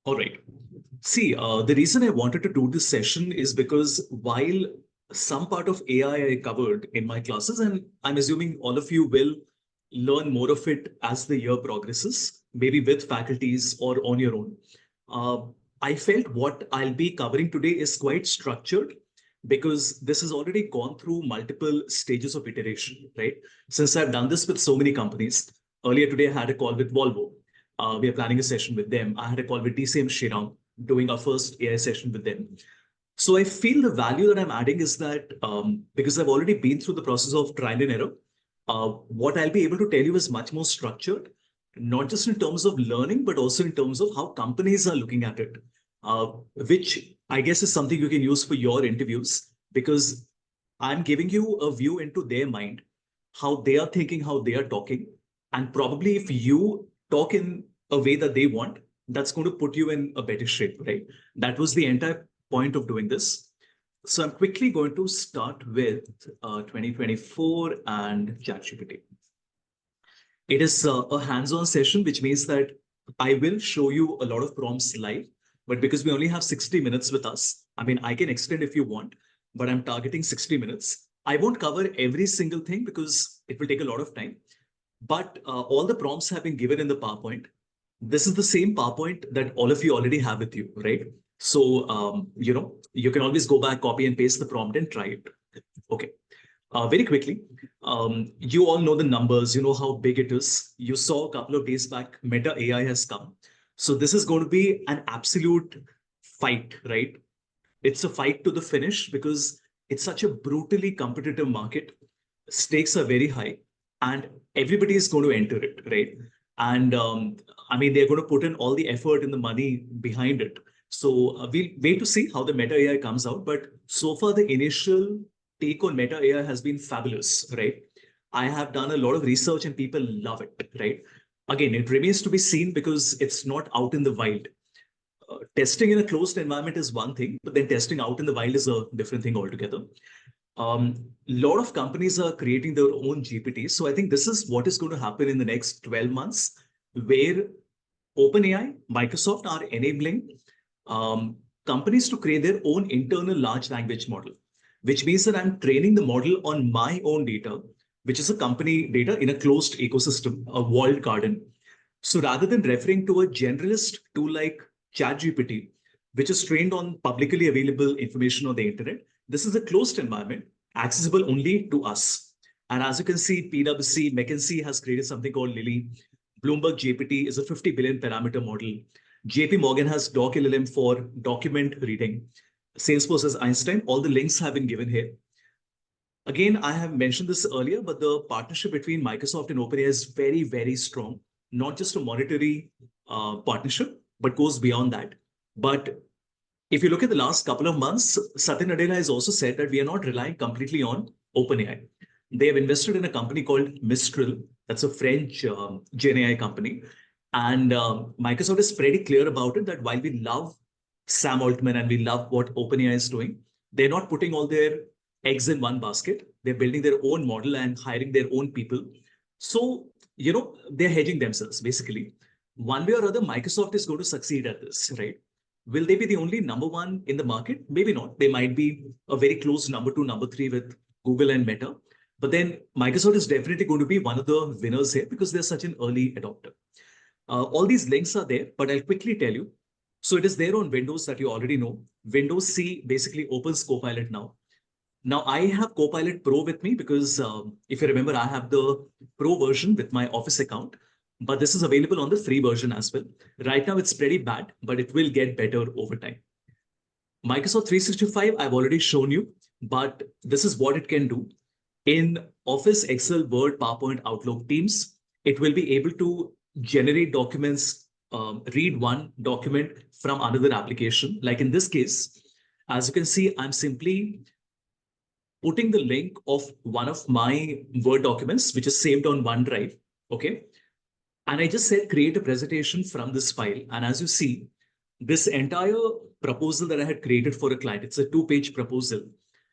All right. See, the reason I wanted to do this session is because while some part of AI I covered in my classes, and I'm assuming all of you will learn more of it as the year progresses, maybe with faculties or on your own. Uh, I felt what I'll be covering today is quite structured because this has already gone through multiple stages of iteration, right? Since I've done this with so many companies, earlier today I had a call with Volvo. We are planning a session with them. I had a call with DCM Shriram, doing our first AI session with them. So I feel the value that I'm adding is that because I've already been through the process of trial and error, what I'll be able to tell you is much more structured, not just in terms of learning, but also in terms of how companies are looking at it, uh, which I guess is something you can use for your interviews because I'm giving you a view into their mind, how they are thinking, how they are talking. And probably if you talk in a way that they want, that's going to put you in a better shape, right? That was the entire point of doing this. So I'm quickly going to start with 2024 and ChatGPT. It is a hands-on session, which means that I will show you a lot of prompts live, but because we only have 60 minutes with us, I mean, I can extend if you want, but I'm targeting 60 minutes. I won't cover every single thing because it will take a lot of time, but all the prompts have been given in the PowerPoint. This is the same PowerPoint that all of you already have with you, right? So, you can always go back, copy and paste the prompt and try it. Okay. Very quickly, you all know the numbers, you know how big it is. You saw a couple of days back, Meta AI has come. So this is going to be an absolute fight, right? It's a fight to the finish because it's such a brutally competitive market. Stakes are very high and everybody is going to enter it, right? And I mean, they're going to put in all the effort and the money behind it. So we'll wait to see how the Meta AI comes out. But so far, the initial take on Meta AI has been fabulous, right? I have done a lot of research and people love it, right? Again, it remains to be seen because it's not out in the wild. Testing in a closed environment is one thing, but then testing out in the wild is a different thing altogether. A lot of companies are creating their own GPTs. So I think this is what is going to happen in the next 12 months, where OpenAI, Microsoft are enabling companies to create their own internal large language model, which means that I'm training the model on my own data, which is a company data in a closed ecosystem, a walled garden. So rather than referring to a generalist tool like ChatGPT, which is trained on publicly available information on the internet, this is a closed environment accessible only to us. And as you can see, PwC, McKinsey has created something called Lily. Bloomberg GPT is a 50 billion parameter model. JP Morgan has Doc LLM for document reading. Salesforce has Einstein. All the links have been given here. Again, I have mentioned this earlier, but the partnership between Microsoft and OpenAI is very, very strong. Not just a monetary partnership, but goes beyond that. But if you look at the last couple of months, Satya Nadella has also said that we are not relying completely on OpenAI. They have invested in a company called Mistral. That's a French GenAI company. And Microsoft is pretty clear about it that while we love Sam Altman and we love what OpenAI is doing, they're not putting all their eggs in one basket. They're building their own model and hiring their own people. So, they're hedging themselves basically. One way or other, Microsoft is going to succeed at this, right? Will they be the only number one in the market? Maybe not. They might be a very close number two, number three with Google and Meta. But then Microsoft is definitely going to be one of the winners here because they're such an early adopter. All these links are there, but I'll quickly tell you. So it is there on Windows that you already know. Windows C basically opens Copilot now. Now I have Copilot Pro with me because if you remember, I have the Pro version with my Office account, but this is available on the free version as well. Right now it's pretty bad, but it will get better over time. Microsoft 365, I've already shown you, but this is what it can do. In Office, Excel, Word, PowerPoint, Outlook, Teams, it will be able to generate documents, read one document from another application. Like in this case, as you can see, I'm simply putting the link of one of my Word documents, which is saved on OneDrive. Okay. And I just said create a presentation from this file. And as you see, this entire proposal that I had created for a client, it's a 2-page proposal.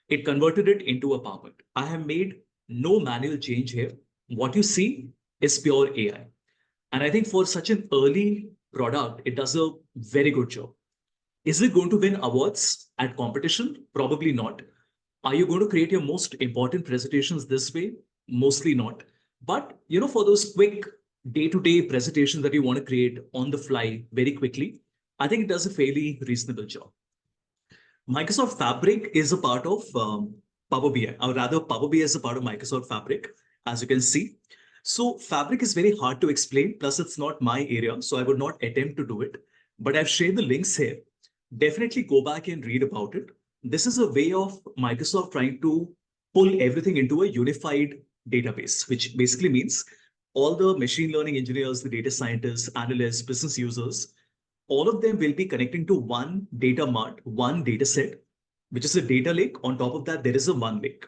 It converted it into a PowerPoint. I have made no manual change here. What you see is pure AI. And I think for such an early product, it does a very good job. Is it going to win awards at competition? Probably not. Are you going to create your most important presentations this way? Mostly not. But for those quick day-to-day presentations that you want to create on the fly very quickly, I think it does a fairly reasonable job. Microsoft Fabric is a part of Power BI, or rather, Power BI is a part of Microsoft Fabric, as you can see. So Fabric is very hard to explain, plus it's not my area, so I would not attempt to do it. But I've shared the links here. Definitely go back and read about it. This is a way of Microsoft trying to pull everything into a unified database, which basically means all the machine learning engineers, the data scientists, analysts, business users, all of them will be connecting to one data mart, one data set, which is a data lake. On top of that, there is a one lake.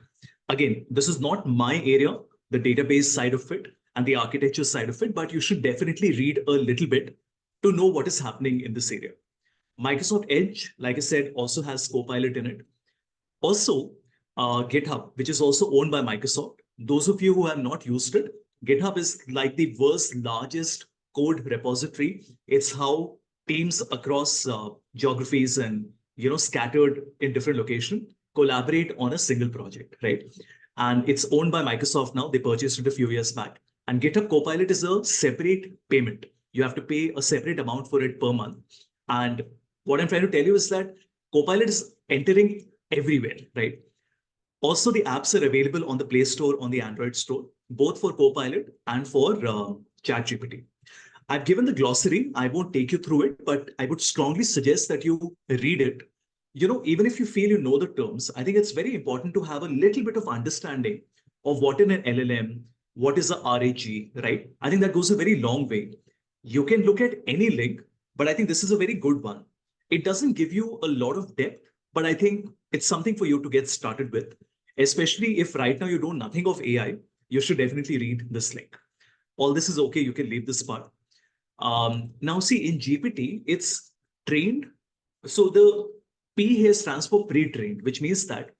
Again, this is not my area, the database side of it and the architecture side of it, but you should definitely read a little bit to know what is happening in this area. Microsoft Edge, like I said, also has Copilot in it. Also, GitHub, which is also owned by Microsoft. Those of you who have not used it, GitHub is like the world's largest code repository. It's how teams across geographies and scattered in different locations collaborate on a single project, right? And it's owned by Microsoft now. They purchased it a few years back. And GitHub Copilot is a separate payment. You have to pay a separate amount for it per month. And what I'm trying to tell you is that Copilot is entering everywhere, right? Also, the apps are available on the Play Store, on the Android Store, both for Copilot and for ChatGPT. I've given the glossary. I won't take you through it, but I would strongly suggest that you read it. Even if you feel you know the terms, I think it's very important to have a little bit of understanding of what is an LLM, what is a RAG, right? I think that goes a very long way. You can look at any link, but I think this is a very good one. It doesn't give you a lot of depth, but I think it's something for you to get started with, especially if right now you know nothing of AI. You should definitely read this link. All this is okay. You can leave this part. Now, see, in GPT, it's trained. So the P here stands for pre-trained, which means that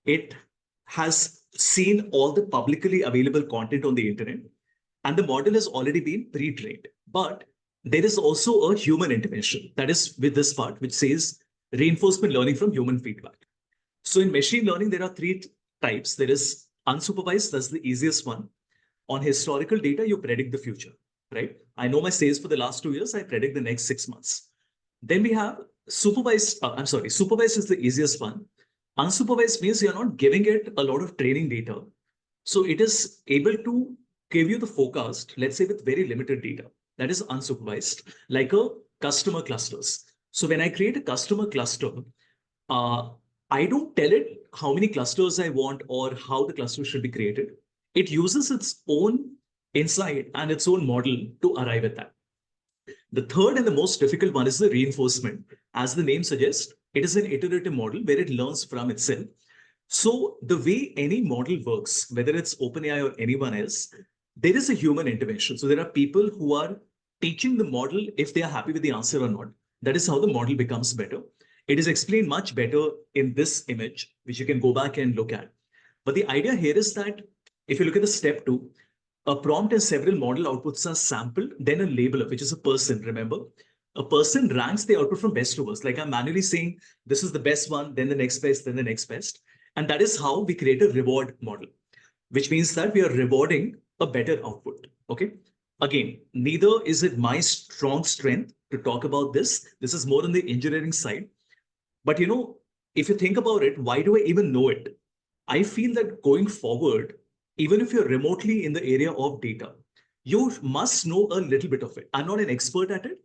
it has seen all the publicly available content on the internet, and the model has already been pre-trained. But there is also a human intervention. That is with this part, which says reinforcement learning from human feedback. So in machine learning, there are three types. There is unsupervised, that's the easiest one. On historical data, you predict the future, right? I know my sales for the last 2 years, I predict the next 6 months. Then we have supervised, supervised is the easiest one. Unsupervised means you're not giving it a lot of training data. So it is able to give you the forecast, let's say with very limited data. That is unsupervised, like a customer clusters. So when I create a customer cluster, I don't tell it how many clusters I want or how the cluster should be created. It uses its own insight and its own model to arrive at that. The third and the most difficult one is the reinforcement. As the name suggests, it is an iterative model where it learns from itself. So the way any model works, whether it's OpenAI or anyone else, there is a human intervention. So there are people who are teaching the model if they are happy with the answer or not. That is how the model becomes better. It is explained much better in this image, which you can go back and look at. But the idea here is that if you look at the step 2, a prompt and several model outputs are sampled, then a labeler, which is a person, remember? A person ranks the output from best to worst. Like I'm manually saying, this is the best one, then the next best, then the next best. And that is how we create a reward model, which means that we are rewarding a better output, okay? Again, neither is it my strong strength to talk about this. This is more on the engineering side. But if you think about it, why do I even know it? I feel that going forward, even if you're remotely in the area of data, you must know a little bit of it. I'm not an expert at it,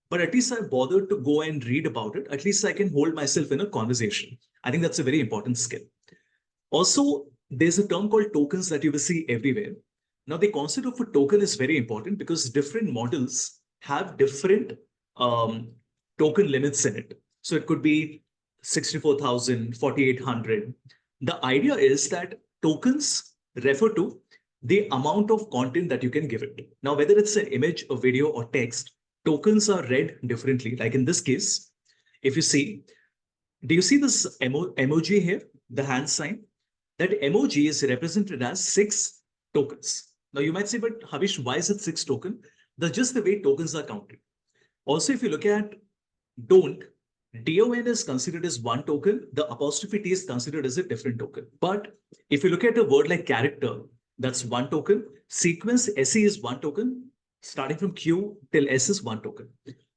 but at least I bothered to go and read about it. At least I can hold myself in a conversation. I think that's a very important skill. Also, there's a term called tokens that you will see everywhere. Now, the concept of a token is very important because different models have different token limits in it. So it could be 64,000, 4,800. The idea is that tokens refer to the amount of content that you can give it. Now, whether it's an image, a video, or text, tokens are read differently. Like in this case, if you see, do you see this emoji here, the hand sign? That emoji is represented as 6 tokens. Now, you might say, but Havish, why is it 6 tokens? That's just the way tokens are counted. Also, if you look at don't, DON is considered as one token, the apostrophe T is considered as a different token. But if you look at a word like character, that's one token. Sequence, SE is one token. Starting from Q till S is one token.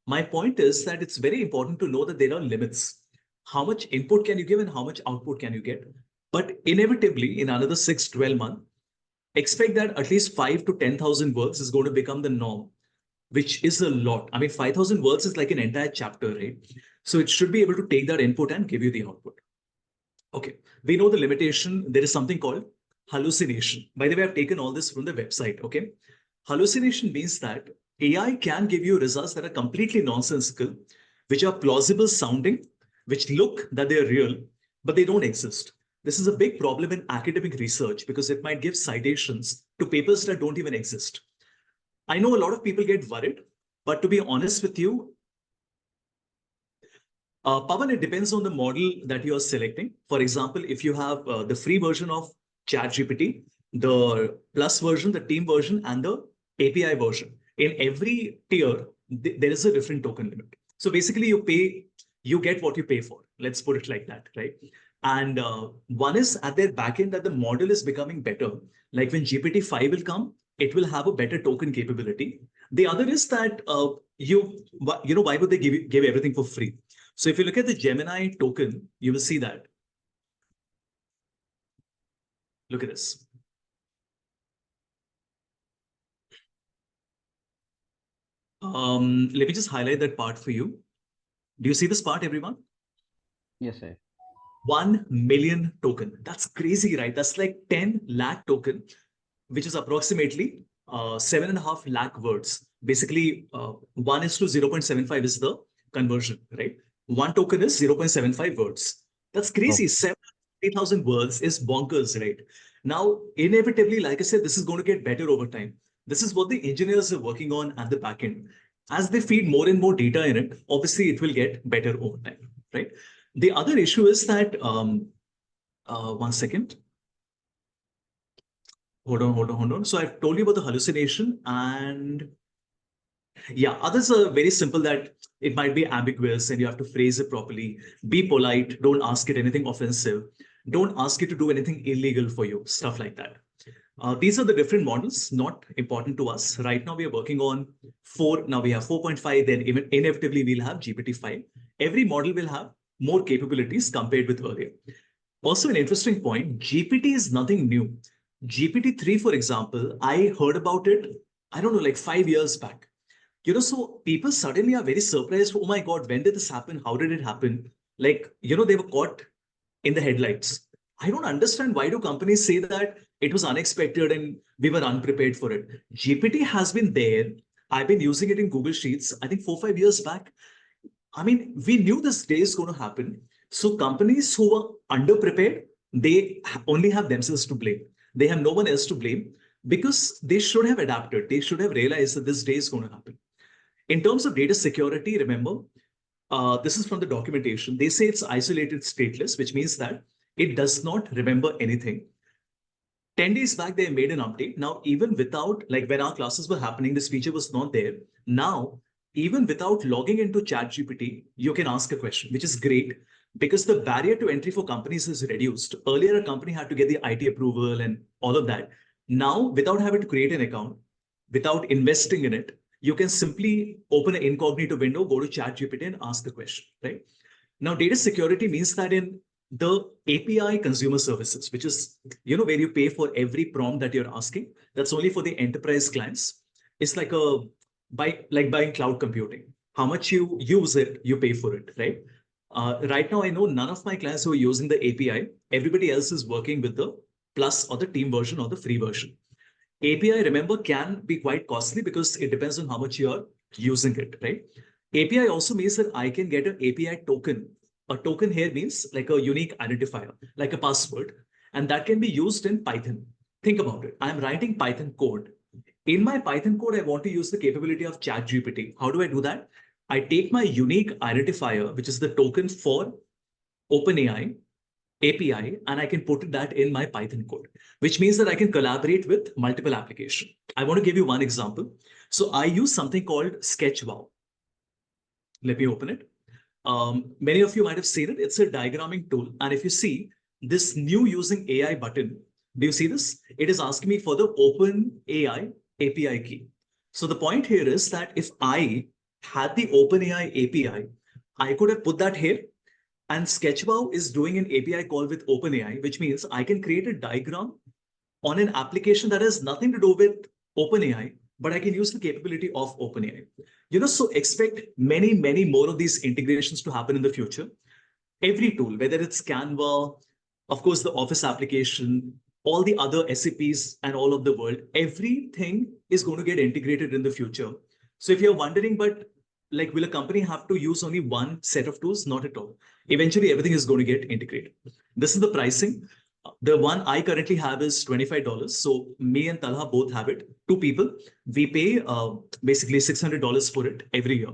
My point is that it's very important to know that there are limits. How much input can you give and how much output can you get? But inevitably, in another 6-12 months, expect that at least 5 to 10,000 words is going to become the norm, which is a lot. I mean, 5,000 words is like an entire chapter, right? So it should be able to take that input and give you the output. Okay, we know the limitation. There is something called hallucination. By the way, I've taken all this from the website, okay? Hallucination means that AI can give you results that are completely nonsensical, which are plausible sounding, which look that they're real, but they don't exist. This is a big problem in academic research because it might give citations to papers that don't even exist. I know a lot of people get worried, but to be honest with you, Pawan, it depends on the model that you are selecting. For example, if you have the free version of ChatGPT, the plus version, the team version, and the API version, in every tier, there is a different token limit. So basically, you get what you pay for. Let's put it like that, right? And one is at their backend that the model is becoming better. Like when GPT-5 will come, it will have a better token capability. The other is that why would they give everything for free? So if you look at the Gemini token, you will see that. Look at this. Let me just highlight that part for you. Do you see this part, everyone? Yes, sir. 1 million token. That's crazy, right? That's like 10 lakh token, which is approximately 7.5 lakh words. Basically, 1 is to 0.75 is the conversion, right? One token is 0.75 words. That's crazy. Okay. 70,000 words is bonkers, right? Now, inevitably, like I said, this is going to get better over time. This is what the engineers are working on at the back end. As they feed more and more data in it, obviously it will get better over time, right? The other issue is that, 1 second. Hold on. So I've told you about the hallucination, and yeah, others are very simple that it might be ambiguous and you have to phrase it properly. Be polite. Don't ask it anything offensive. Don't ask it to do anything illegal for you, stuff like that. These are the different models, not important to us. Right now, we are working on 4. Now we have 4.5, then inevitably we'll have GPT-5. Every model will have more capabilities compared with earlier. Also, an interesting point, GPT is nothing new. GPT-3, for example, I heard about it, I don't know, like 5 years back. So people suddenly are very surprised. Oh my God, when did this happen? How did it happen? Like, they were caught in the headlights. I don't understand why do companies say that it was unexpected and we were unprepared for it. GPT has been there. I've been using it in Google Sheets, I think 4-5 years back. I mean, we knew this day is going to happen. So companies who were underprepared, they only have themselves to blame. They have no one else to blame because they should have adapted. They should have realized that this day is going to happen. In terms of data security, remember, this is from the documentation. They say it's isolated stateless, which means that it does not remember anything. 10 days back, they made an update. Now, even without, like when our classes were happening, this feature was not there. Now, even without logging into ChatGPT, you can ask a question, which is great because the barrier to entry for companies is reduced. Earlier, a company had to get the IT approval and all of that. Now, without having to create an account, without investing in it, you can simply open an incognito window, go to ChatGPT and ask the question, right? Now, data security means that in the API consumer services, which is where you pay for every prompt that you're asking, that's only for the enterprise clients. It's like buying cloud computing. How much you use it, you pay for it, right? Right now, I know none of my clients who are using the API. Everybody else is working with the plus or the team version or the free version. API, remember, can be quite costly because it depends on how much you are using it, right? API also means that I can get an API token. A token here means like a unique identifier, like a password, and that can be used in Python. Think about it. I'm writing Python code. In my Python code, I want to use the capability of ChatGPT. How do I do that? I take my unique identifier, which is the token for OpenAI, API, and I can put that in my Python code, which means that I can collaborate with multiple applications. I want to give you one example. So I use something called SketchWow. Let me open it. Many of you might have seen it. It's a diagramming tool. And if you see this new using AI button, do you see this? It is asking me for the Open AI API key. So the point here is that if I had the OpenAI API, I could have put that here. And Sketchbow is doing an API call with OpenAI, which means I can create a diagram on an application that has nothing to do with OpenAI, but I can use the capability of OpenAI. So expect many, many more of these integrations to happen in the future. Every tool, whether it's Canva, of course, the Office application, all the other SAPs and all of the world, everything is going to get integrated in the future. So if you're wondering, but like, will a company have to use only one set of tools? Not at all. Eventually, everything is going to get integrated. This is the pricing. The one I currently have is $25. So me and Talha both have it. Two people. We pay basically $600 for it every year.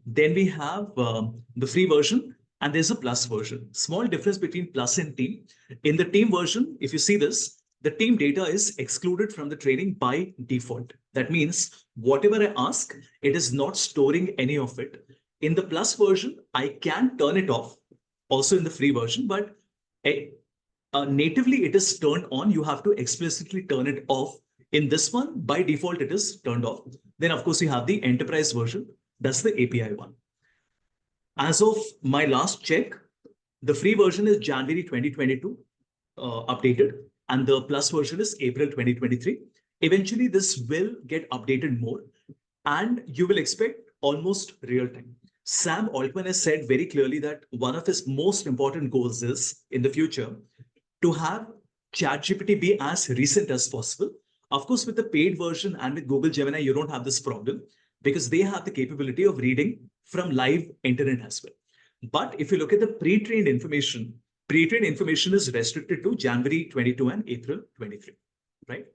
Then we have the free version, and there's a plus version. Small difference between plus and team. In the team version, if you see this, the team data is excluded from the training by default. That means whatever I ask, it is not storing any of it. In the plus version, I can turn it off, also in the free version, but natively it is turned on. You have to explicitly turn it off. In this one, by default, it is turned off. Then, of course, you have the enterprise version. That's the API one. As of my last check, the free version is January 2022 updated, and the plus version is April 2023. Eventually, this will get updated more, and you will expect almost real time. Sam Altman has said very clearly that one of his most important goals is, in the future, to have ChatGPT be as recent as possible. Of course, with the paid version and with Google Gemini, you don't have this problem because they have the capability of reading from live internet as well. But if you look at the pre-trained information is restricted to January 22 and April 23, right?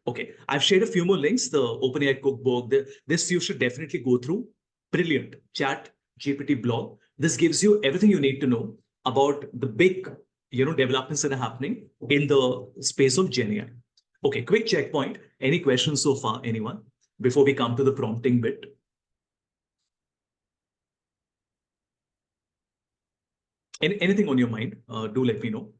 Okay, I've shared a few more links, the OpenAI cookbook. This you should definitely go through. Brilliant Chat GPT blog. This gives you everything you need to know about the big developments that are happening in the space of GenAI. Okay, quick checkpoint. Any questions so far, anyone? Before we come to the prompting bit. Anything on your mind, do let me know.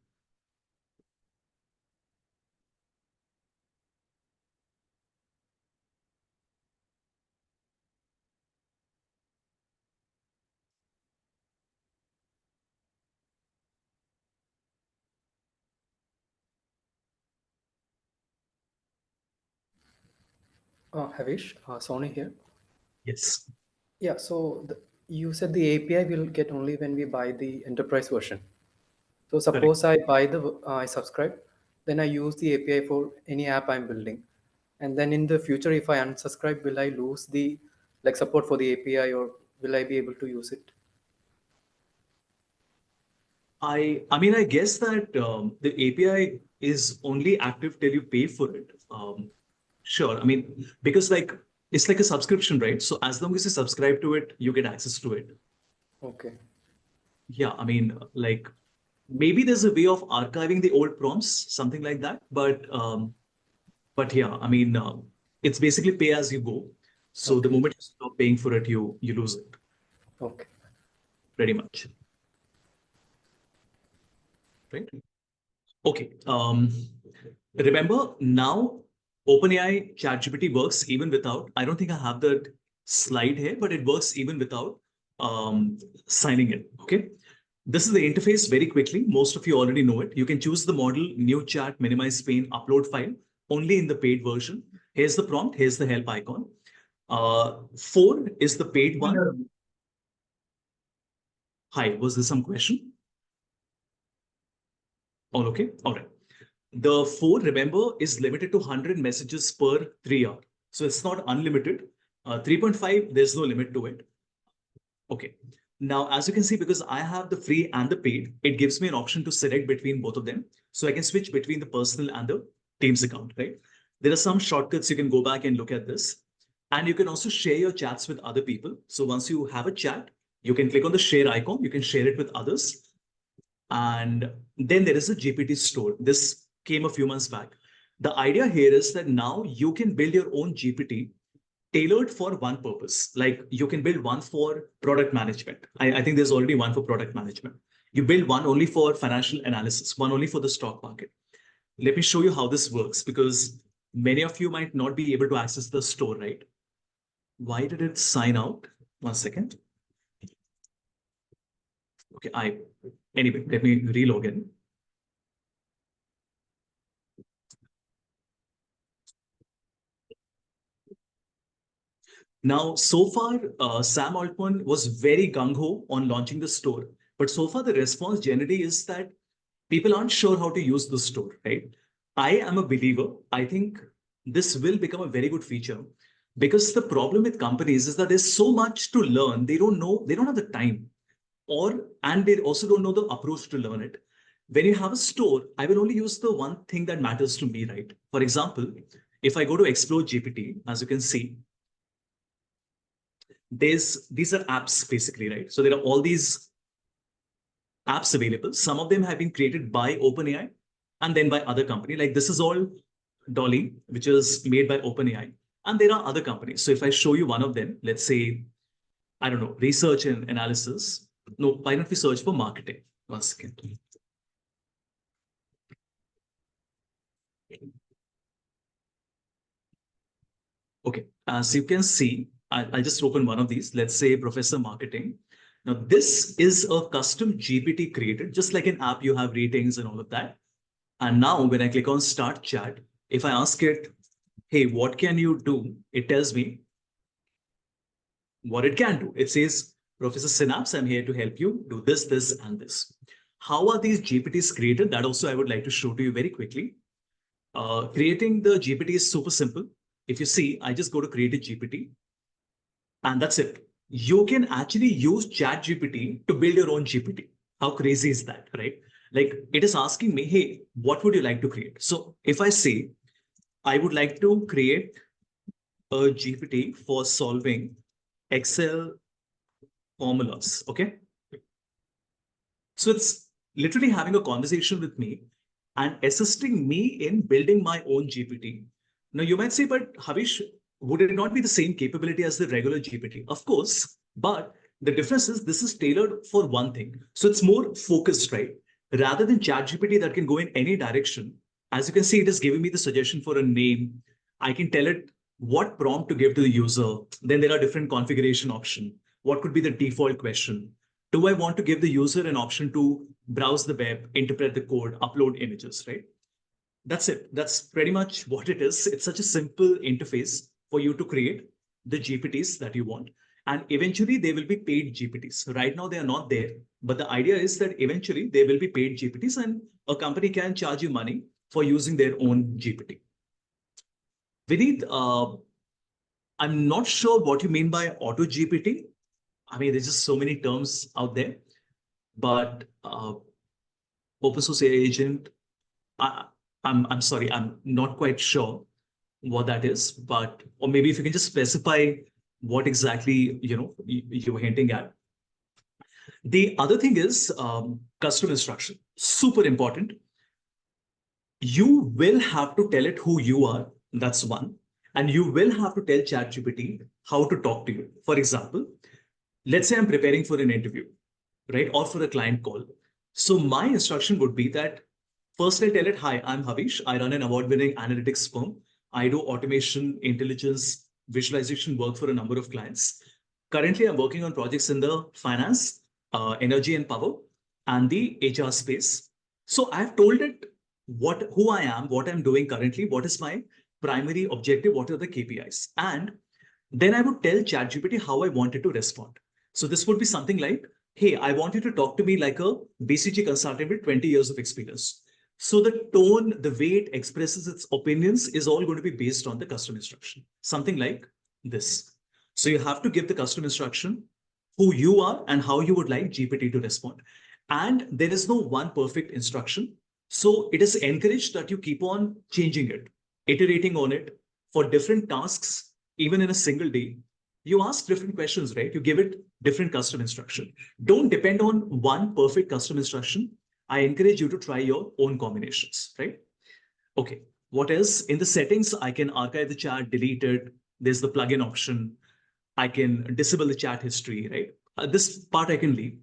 Havish, Sony here. Yes. Yeah, so you said the API will get only when we buy the enterprise version. So suppose I buy I subscribe, then I use the API for any app I'm building. And then in the future, if I unsubscribe, will I lose the support for the API, or will I be able to use it? I mean, I guess that the API is only active till you pay for it. Sure. I mean, because it's like a subscription, right? So as long as you subscribe to it, you get access to it. Okay. Yeah. I mean, maybe there's a way of archiving the old prompts, something like that. But yeah, I mean, it's basically pay as you go. So Okay. the moment you stop paying for it, you lose it. Okay. Pretty much. Right. Okay. Remember now, OpenAI ChatGPT works even without. I don't think I have that slide here, but it works even without signing in. Okay. This is the interface very quickly. Most of you already know it. You can choose the model, new chat, minimize pane, upload file only in the paid version. Here's the prompt. Here's the help icon. 4 is the paid one. Hi, was there some question? All okay. All right. The 4, remember, is limited to 100 messages per 3 hour. So it's not unlimited. 3.5, there's no limit to it. Okay. Now, as you can see, because I have the free and the paid, it gives me an option to select between both of them. So I can switch between the personal and the Teams account, right? There are some shortcuts. You can go back and look at this. And you can also share your chats with other people. So once you have a chat, you can click on the share icon. You can share it with others. And then there is a GPT store. This came a few months back. The idea here is that now you can build your own GPT tailored for one purpose. Like you can build one for product management. I think there's already one for product management. You build one only for financial analysis, one only for the stock market. Let me show you how this works because many of you might not be able to access the store, right? Why did it sign out? 1 second. Okay, anyway, let me relog in. Now, so far, Sam Altman was very gung-ho on launching the store. But so far, the response generally is that people aren't sure how to use the store, right? I am a believer. I think this will become a very good feature because the problem with companies is that there's so much to learn. They don't know, they don't have the time and they also don't know the approach to learn it. When you have a store, I will only use the one thing that matters to me, right? For example, if I go to Explore GPT, as you can see, these are apps basically, right? So there are all these apps available. Some of them have been created by OpenAI and then by other company. Like this is all Dolly, which is made by OpenAI. And there are other companies. So if I show you one of them, let's say, I don't know, research and analysis. No, why don't we search for marketing? 1 second. Okay, as you can see, I'll just open one of these. Let's say Professor Marketing. Now, this is a custom GPT created, just like an app, you have ratings and all of that. And now when I click on Start Chat, if I ask it, hey, what can you do? It tells me what it can do. It says, Professor Synapse, I'm here to help you do this, this, and this. How are these GPTs created? That also I would like to show to you very quickly. Creating the GPT is super simple. If you see, I just go to create a GPT and that's it. You can actually use Chat GPT to build your own GPT. How crazy is that, right? Like it is asking me, hey, what would you like to create? So if I say, I would like to create a GPT for solving Excel formulas, okay? So it's literally having a conversation with me and assisting me in building my own GPT. Now you might say, but Havish, would it not be the same capability as the regular GPT? Of course, but the difference is this is tailored for one thing. So it's more focused, right? Rather than ChatGPT that can go in any direction, as you can see, it is giving me the suggestion for a name. I can tell it what prompt to give to the user. Then there are different configuration options. What could be the default question? Do I want to give the user an option to browse the web, interpret the code, upload images, right? That's it. That's pretty much what it is. It's such a simple interface for you to create the GPTs that you want. And eventually they will be paid GPTs. Right now they are not there. But the idea is that eventually they will be paid GPTs and a company can charge you money for using their own GPT. Vineet, I'm not sure what you mean by auto GPT. I mean, there's just so many terms out there, but open source AI agent, I'm sorry, I'm not quite sure what that is, but or maybe if you can just specify what exactly you were hinting at. The other thing is custom instruction, super important. You will have to tell it who you are. That's one, and you will have to tell ChatGPT how to talk to you. For example, let's say I'm preparing for an interview, right, or for a client call. So my instruction would be that first I tell it, hi, I'm Havish. I run an award-winning analytics firm. I do automation, intelligence, visualization work for a number of clients. Currently, I'm working on projects in the finance, energy and power, and the HR space. So I've told it who I am, what I'm doing currently, what is my primary objective, what are the KPIs. And then I would tell ChatGPT how I wanted to respond. So this would be something like, hey, I want you to talk to me like a BCG consultant with 20 years of experience. So the tone, the way it expresses its opinions is all going to be based on the custom instruction. Something like this. So you have to give the custom instruction who you are and how you would like GPT to respond. And there is no one perfect instruction. So it is encouraged that you keep on changing it, iterating on it for different tasks, even in a single day. You ask different questions, right? You give it different custom instruction. Don't depend on one perfect custom instruction. I encourage you to try your own combinations, right? Okay, what else? In the settings, I can archive the chat, delete it, There's the plugin option. I can disable the chat history, right? This part I can leave.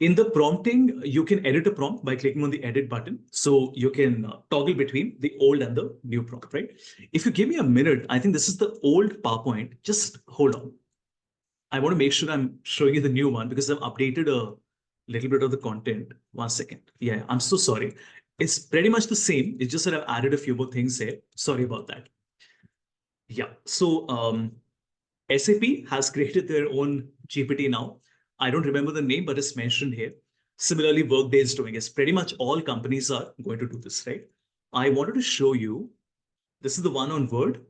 In the prompting, you can edit a prompt by clicking on the edit button. So you can toggle between the old and the new prompt, right? If you give me a minute, I think this is the old PowerPoint. Just hold on. I want to make sure I'm showing you the new one because I've updated a little bit of the content. 1 second. Yeah, I'm so sorry. It's pretty much the same. It's just that I've added a few more things here. Sorry about that. Yeah. So SAP has created their own GPT now. I don't remember the name, but it's mentioned here. Similarly, Workday is doing it. Pretty much all companies are going to do this, right? I wanted to show you. This is the one on Word,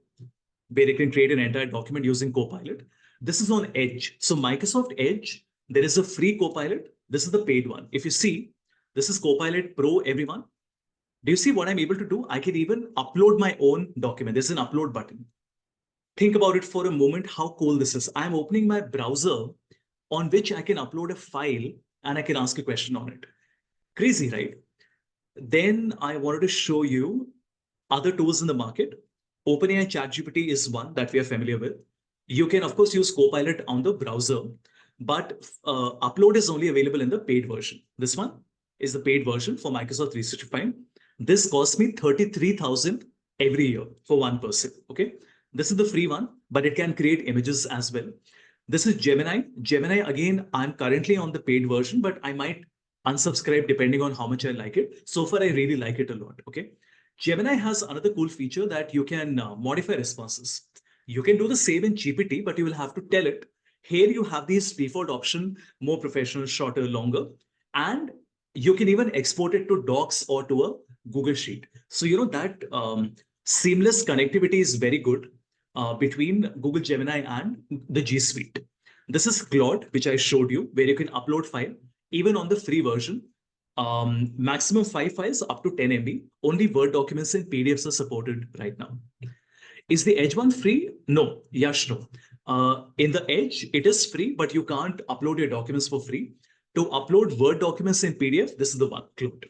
where you can create an entire document using Copilot. This is on Edge. So Microsoft Edge, there is a free Copilot. This is the paid one. If you see, this is Copilot Pro, everyone. Do you see what I'm able to do? I can even upload my own document. There's an upload button. Think about it for a moment, how cool this is. I'm opening my browser on which I can upload a file and I can ask a question on it. Crazy, right? Then I wanted to show you other tools in the market. OpenAI ChatGPT is one that we are familiar with. You can, of course, use Copilot on the browser, but upload is only available in the paid version. This one is the paid version for Microsoft 365. This costs me 33,000 every year for one person, okay? This is the free one, but it can create images as well. This is Gemini. Gemini, again, I'm currently on the paid version, but I might unsubscribe depending on how much I like it. So far, I really like it a lot, okay? Gemini has another cool feature that you can modify responses. You can do the same in GPT, but you will have to tell it. Here you have this default option, more professional, shorter, longer, and you can even export it to Docs or to a Google Sheet. So you know that seamless connectivity is very good between Google Gemini and the G Suite. This is Claude, which I showed you, where you can upload file, even on the free version. Maximum 5 files up to 10 MB. Only Word documents and PDFs are supported right now. Is the Edge one free? No. Yes, no. In the Edge, it is free, but you can't upload your documents for free. To upload Word documents in PDF, this is the one, Claude.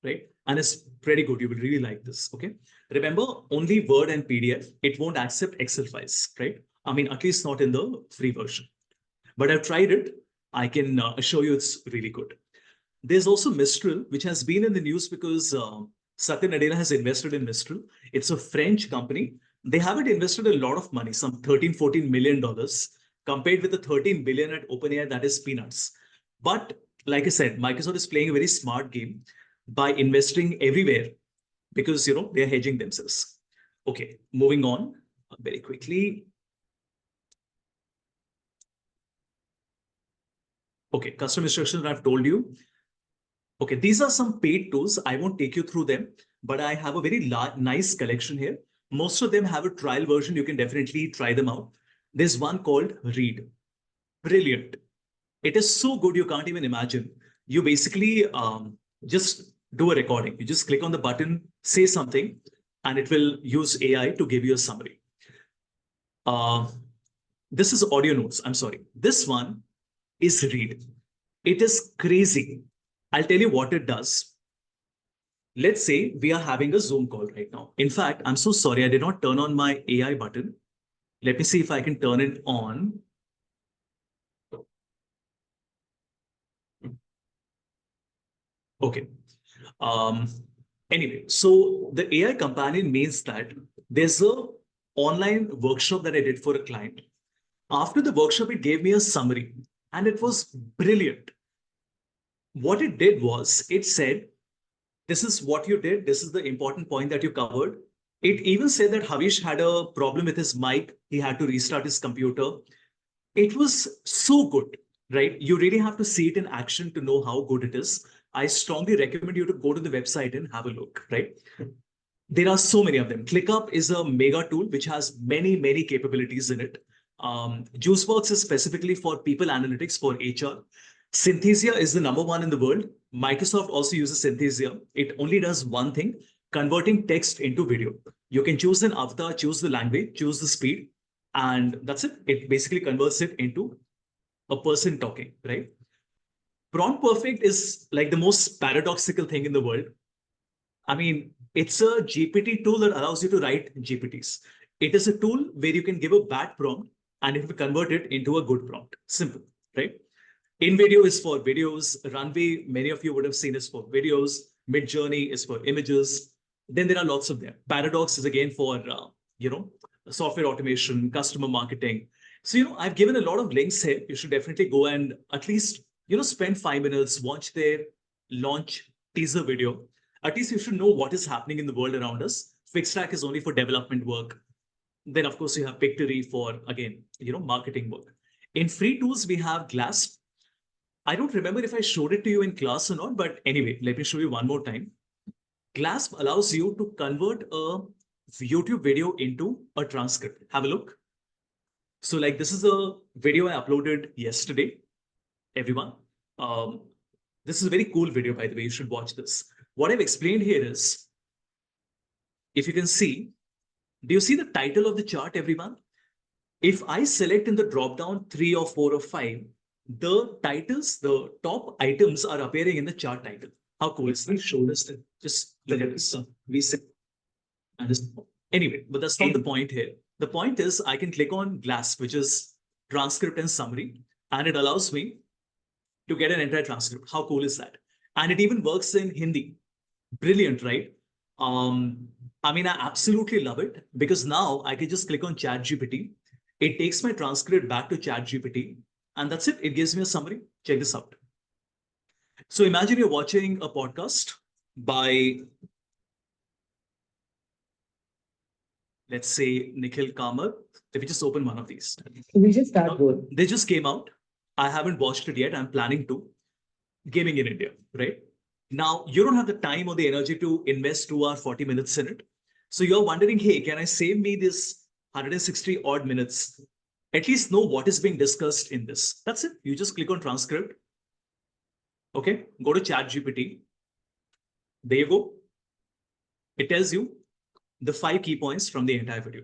Right? And it's pretty good. You will really like this, okay? Remember, only Word and PDF. It won't accept Excel files, right? I mean, at least not in the free version. But I've tried it. I can assure you it's really good. There's also Mistral, which has been in the news because Satya Nadella has invested in Mistral. It's a French company. They haven't invested a lot of money, some $13-14 million, compared with the 13 billion at OpenAI, that is peanuts. But like I said, Microsoft is playing a very smart game by investing everywhere because, you know, they're hedging themselves. Okay, moving on very quickly. Okay, custom instructions I've told you. Okay, these are some paid tools. I won't take you through them, but I have a very nice collection here. Most of them have a trial version. You can definitely try them out. There's one called Read. Brilliant. It is so good you can't even imagine. You basically just do a recording. You just click on the button, say something, and it will use AI to give you a summary. This is audio notes. I'm sorry. This one is Read. It is crazy. I'll tell you what it does. Let's say we are having a Zoom call right now. In fact, I'm so sorry, I did not turn on my AI button. Let me see if I can turn it on. Okay. Anyway, so the AI companion means that there's a online workshop that I did for a client. After the workshop, it gave me a summary and it was brilliant. What it did was it said, this is what you did. This is the important point that you covered. It even said that Havish had a problem with his mic. He had to restart his computer. It was so good, right? You really have to see it in action to know how good it is. I strongly recommend you to go to the website and have a look, right? There are so many of them. ClickUp is a mega tool which has many, many capabilities in it. JuiceWorks is specifically for people analytics for HR. Synthesia is the number one in the world. Microsoft also uses Synthesia. It only does one thing, converting text into video. You can choose an avatar, choose the language, choose the speed, and that's it. It basically converts it into a person talking, right? Prompt Perfect is like the most paradoxical thing in the world. I mean, it's a GPT tool that allows you to write GPTs. It is a tool where you can give a bad prompt and it will convert it into a good prompt. Simple, right? InVideo is for videos. Runway, many of you would have seen, is for videos. Midjourney is for images. Then there are lots of them. Paradox is again for, software automation, customer marketing. So, I've given a lot of links here. You should definitely go and at least, spend 5 minutes, watch their launch teaser video. At least you should know what is happening in the world around us. Fixstack is only for development work. Then, of course, you have Pictory for, again, marketing work. In free tools, we have Glass. I don't remember if I showed it to you in class or not, but anyway, let me show you one more time. Glass allows you to convert a YouTube video into a transcript. Have a look. So like this is a video I uploaded yesterday, everyone. This is a very cool video, by the way. You should watch this. What I've explained here is, if you can see, do you see the title of the chart, everyone? If I select in the drop-down 3 or 4 or 5, the titles, the top items are appearing in the chart title. How cool is that? Show this. Just look at this. We sit. Anyway, but that's not the point here. The point is I can click on Glass, which is transcript and summary, and it allows me to get an entire transcript. How cool is that? And it even works in Hindi. Brilliant, right? I absolutely love it because now I can just click on ChatGPT. It takes my transcript back to ChatGPT, and that's it. It gives me a summary. Check this out. So imagine you're watching a podcast by, let's say, Nikhil Kamath. Let me just open one of these. We just start good. They just came out. I haven't watched it yet. I'm planning to. Gaming in India, right? Now, you don't have the time or the energy to invest 2 or 40 minutes in it. So you're wondering, hey, can I save me this 160 odd minutes? At least know what is being discussed in this. That's it. You just click on transcript. Okay, go to ChatGPT. There you go. It tells you the 5 key points from the entire video.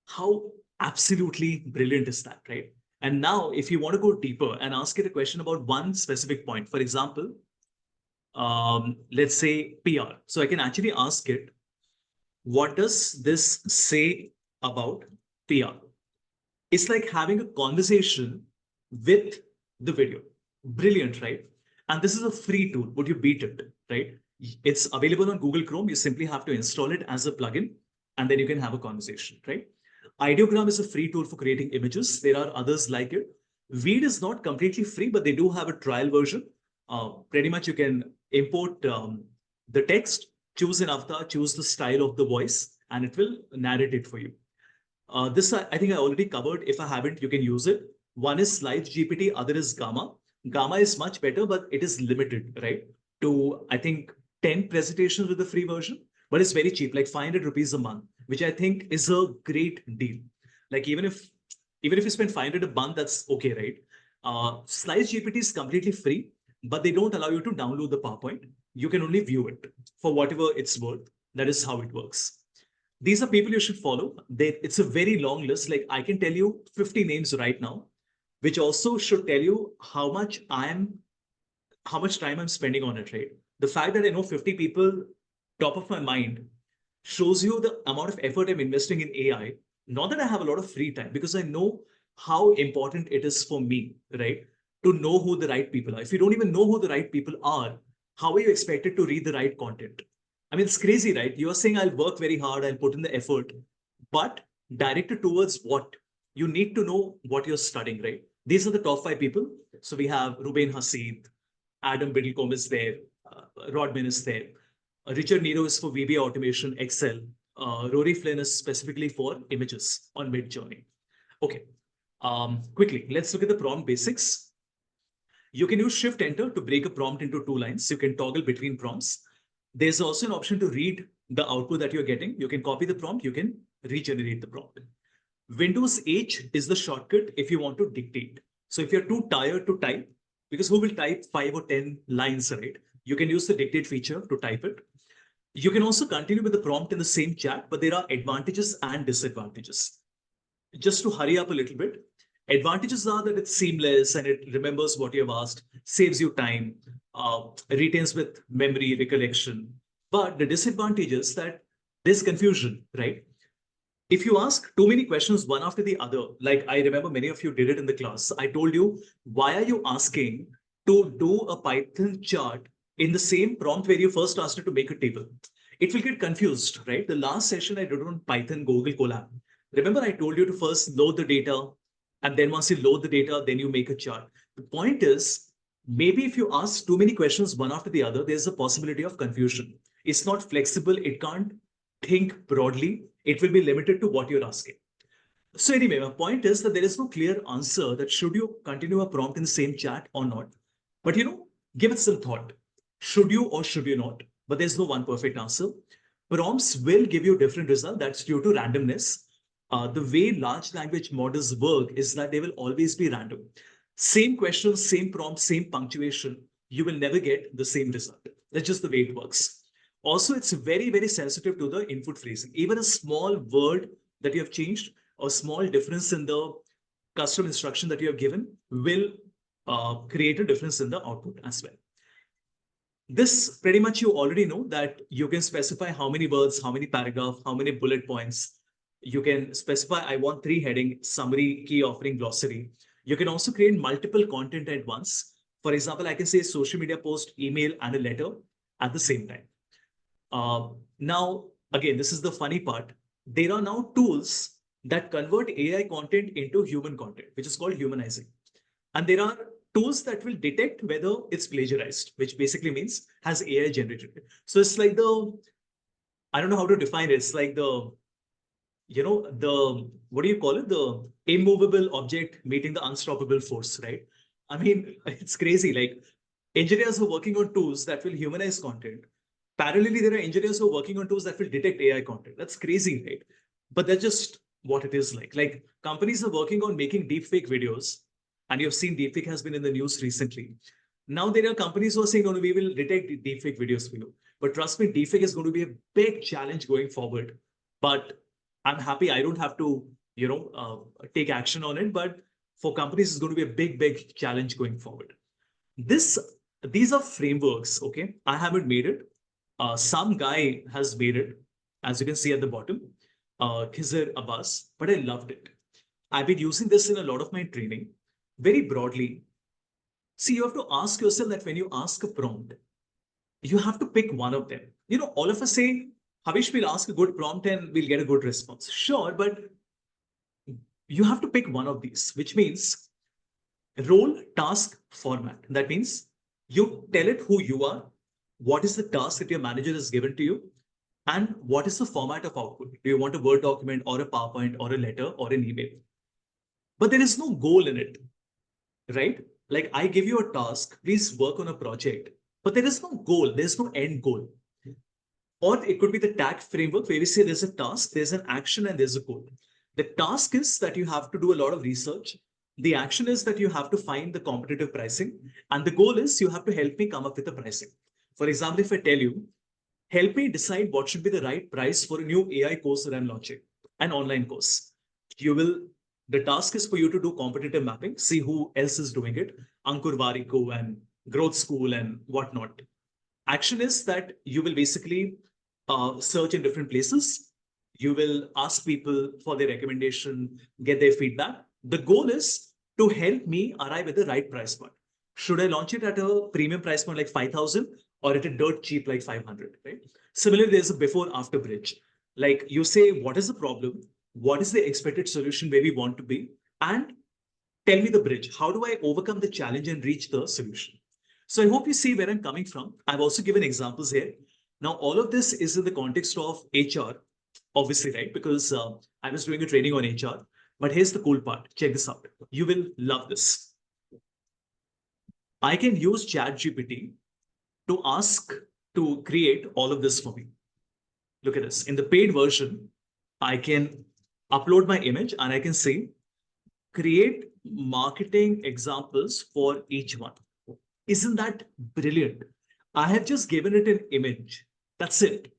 How absolutely brilliant is that, right? And now, if you want to go deeper and ask it a question about one specific point, for example, let's say PR. So I can actually ask it, what does this say about PR? It's like having a conversation with the video. Brilliant, right? And this is a free tool. Would you beat it, right? It's available on Google Chrome. You simply have to install it as a plugin, and then you can have a conversation, right? Ideogram is a free tool for creating images. There are others like it. Veed is not completely free, but they do have a trial version. Pretty much you can import the text, choose an avatar, choose the style of the voice, and it will narrate it for you. This I think I already covered. If I haven't, you can use it. One is Slides GPT, other is Gamma. Gamma is much better, but it is limited, right? To, I think, 10 presentations with the free version, but it's very cheap, like 500 rupees a month, which I think is a great deal. Like even if you spend 500 a month, that's okay, right? Slides GPT is completely free, but they don't allow you to download the PowerPoint. You can only view it for whatever it's worth. That is how it works. These are people you should follow. It's a very long list. Like I can tell you 50 names right now, which also should tell you how much time I'm spending on it, right? The fact that I know 50 people top of my mind shows you the amount of effort I'm investing in AI. Not that I have a lot of free time, because I know how important it is for me, right? To know who the right people are. If you don't even know who the right people are, how are you expected to read the right content? I mean, it's crazy, right? You're saying I'll work very hard, I'll put in the effort, but directed towards what? You need to know what you're studying, right? These are the top 5 people. So we have Ruben Hasid, Adam Biddlecombe is there, Rodman is there. Richard Nero is for VBA automation, Excel. Rory Flynn is specifically for images on Midjourney. Okay, quickly, let's look at the prompt basics. You can use Shift Enter to break a prompt into 2 lines. You can toggle between prompts. There's also an option to read the output that you're getting. You can copy the prompt. You can regenerate the prompt. Windows H is the shortcut if you want to dictate. So if you're too tired to type, because who will type 5 or 10 lines, right? You can use the dictate feature to type it. You can also continue with the prompt in the same chat, but there are advantages and disadvantages. Just to hurry up a little bit, advantages are that it's seamless and it remembers what you have asked, saves you time, retains with memory recollection. But the disadvantage is that there's confusion, right? If you ask too many questions one after the other, like I remember many of you did it in the class, I told you, why are you asking to do a Python chart in the same prompt where you first asked it to make a table? It will get confused, right? The last session I did on Python Google Colab. Remember, I told you to first load the data, and then once you load the data, then you make a chart. The point is, maybe if you ask too many questions one after the other, there's a possibility of confusion. It's not flexible, it can't think broadly, it will be limited to what you're asking. So anyway, my point is that there is no clear answer that should you continue a prompt in the same chat or not. But give it some thought. Should you or should you not? But there's no one perfect answer. Prompts will give you different result. That's due to randomness. The way large language models work is that they will always be random. Same question, same prompt, same punctuation, you will never get the same result. That's just the way it works. Also, it's very, very sensitive to the input phrasing. Even a small word that you have changed, a small difference in the custom instruction that you have given will create a difference in the output as well. This pretty much you already know that you can specify how many words, how many paragraph, how many bullet points. You can specify, I want 3 heading, summary, key offering, glossary. You can also create multiple content at once. For example, I can say social media post, email, and a letter at the same time. Now, again, this is the funny part. There are now tools that convert AI content into human content, which is called humanizing. And there are tools that will detect whether it's plagiarized, which basically means has AI generated it. So it's like I don't know how to define it. It's like what do you call it? The immovable object meeting the unstoppable force, right? I mean, it's crazy. Like engineers are working on tools that will humanize content. Parallelly, there are engineers who are working on tools that will detect AI content. That's crazy, right? But that's just what it is like. Like companies are working on making deepfake videos, and you've seen deepfake has been in the news recently. Now there are companies who are saying, no, no, we will detect deepfake videos for you. But trust me, deepfake is going to be a big challenge going forward. But I'm happy I don't have to, take action on it. But for companies, it's going to be a big, big challenge going forward. These are frameworks, okay? I haven't made it. Some guy has made it, as you can see at the bottom, Khizr Abbas, but I loved it. I've been using this in a lot of my training very broadly. See, you have to ask yourself that when you ask a prompt, you have to pick one of them. All of us say, Havish, we'll ask a good prompt and we'll get a good response. Sure, but you have to pick one of these, which means role, task, format. That means you tell it who you are, what is the task that your manager has given to you, and what is the format of output. Do you want a Word document or a PowerPoint or a letter or an email? But there is no goal in it, right? Like I give you a task, please work on a project, but there is no goal, there's no end goal. Or it could be the TAG framework where we say there's a task, there's an action, and there's a goal. The task is that you have to do a lot of research. The action is that you have to find the competitive pricing. And the goal is you have to help me come up with the pricing. For example, if I tell you, help me decide what should be the right price for a new AI course that I'm launching, an online course. The task is for you to do competitive mapping, see who else is doing it, Ankur Wariko and Growth School and whatnot. Action is that you will basically search in different places. You will ask people for their recommendation, get their feedback. The goal is to help me arrive at the right price point. Should I launch it at a premium price point like 5,000 or at a dirt cheap like 500, right? Similarly, there's a before after bridge. Like you say, what is the problem? What is the expected solution where we want to be? And tell me the bridge. How do I overcome the challenge and reach the solution? So I hope you see where I'm coming from. I've also given examples here. Now, all of this is in the context of HR, obviously, right? Because I was doing a training on HR. But here's the cool part. Check this out. You will love this. I can use ChatGPT to ask to create all of this for me. Look at this. In the paid version, I can upload my image and I can say, create marketing examples for each one. Isn't that brilliant? I have just given it an image. That's it.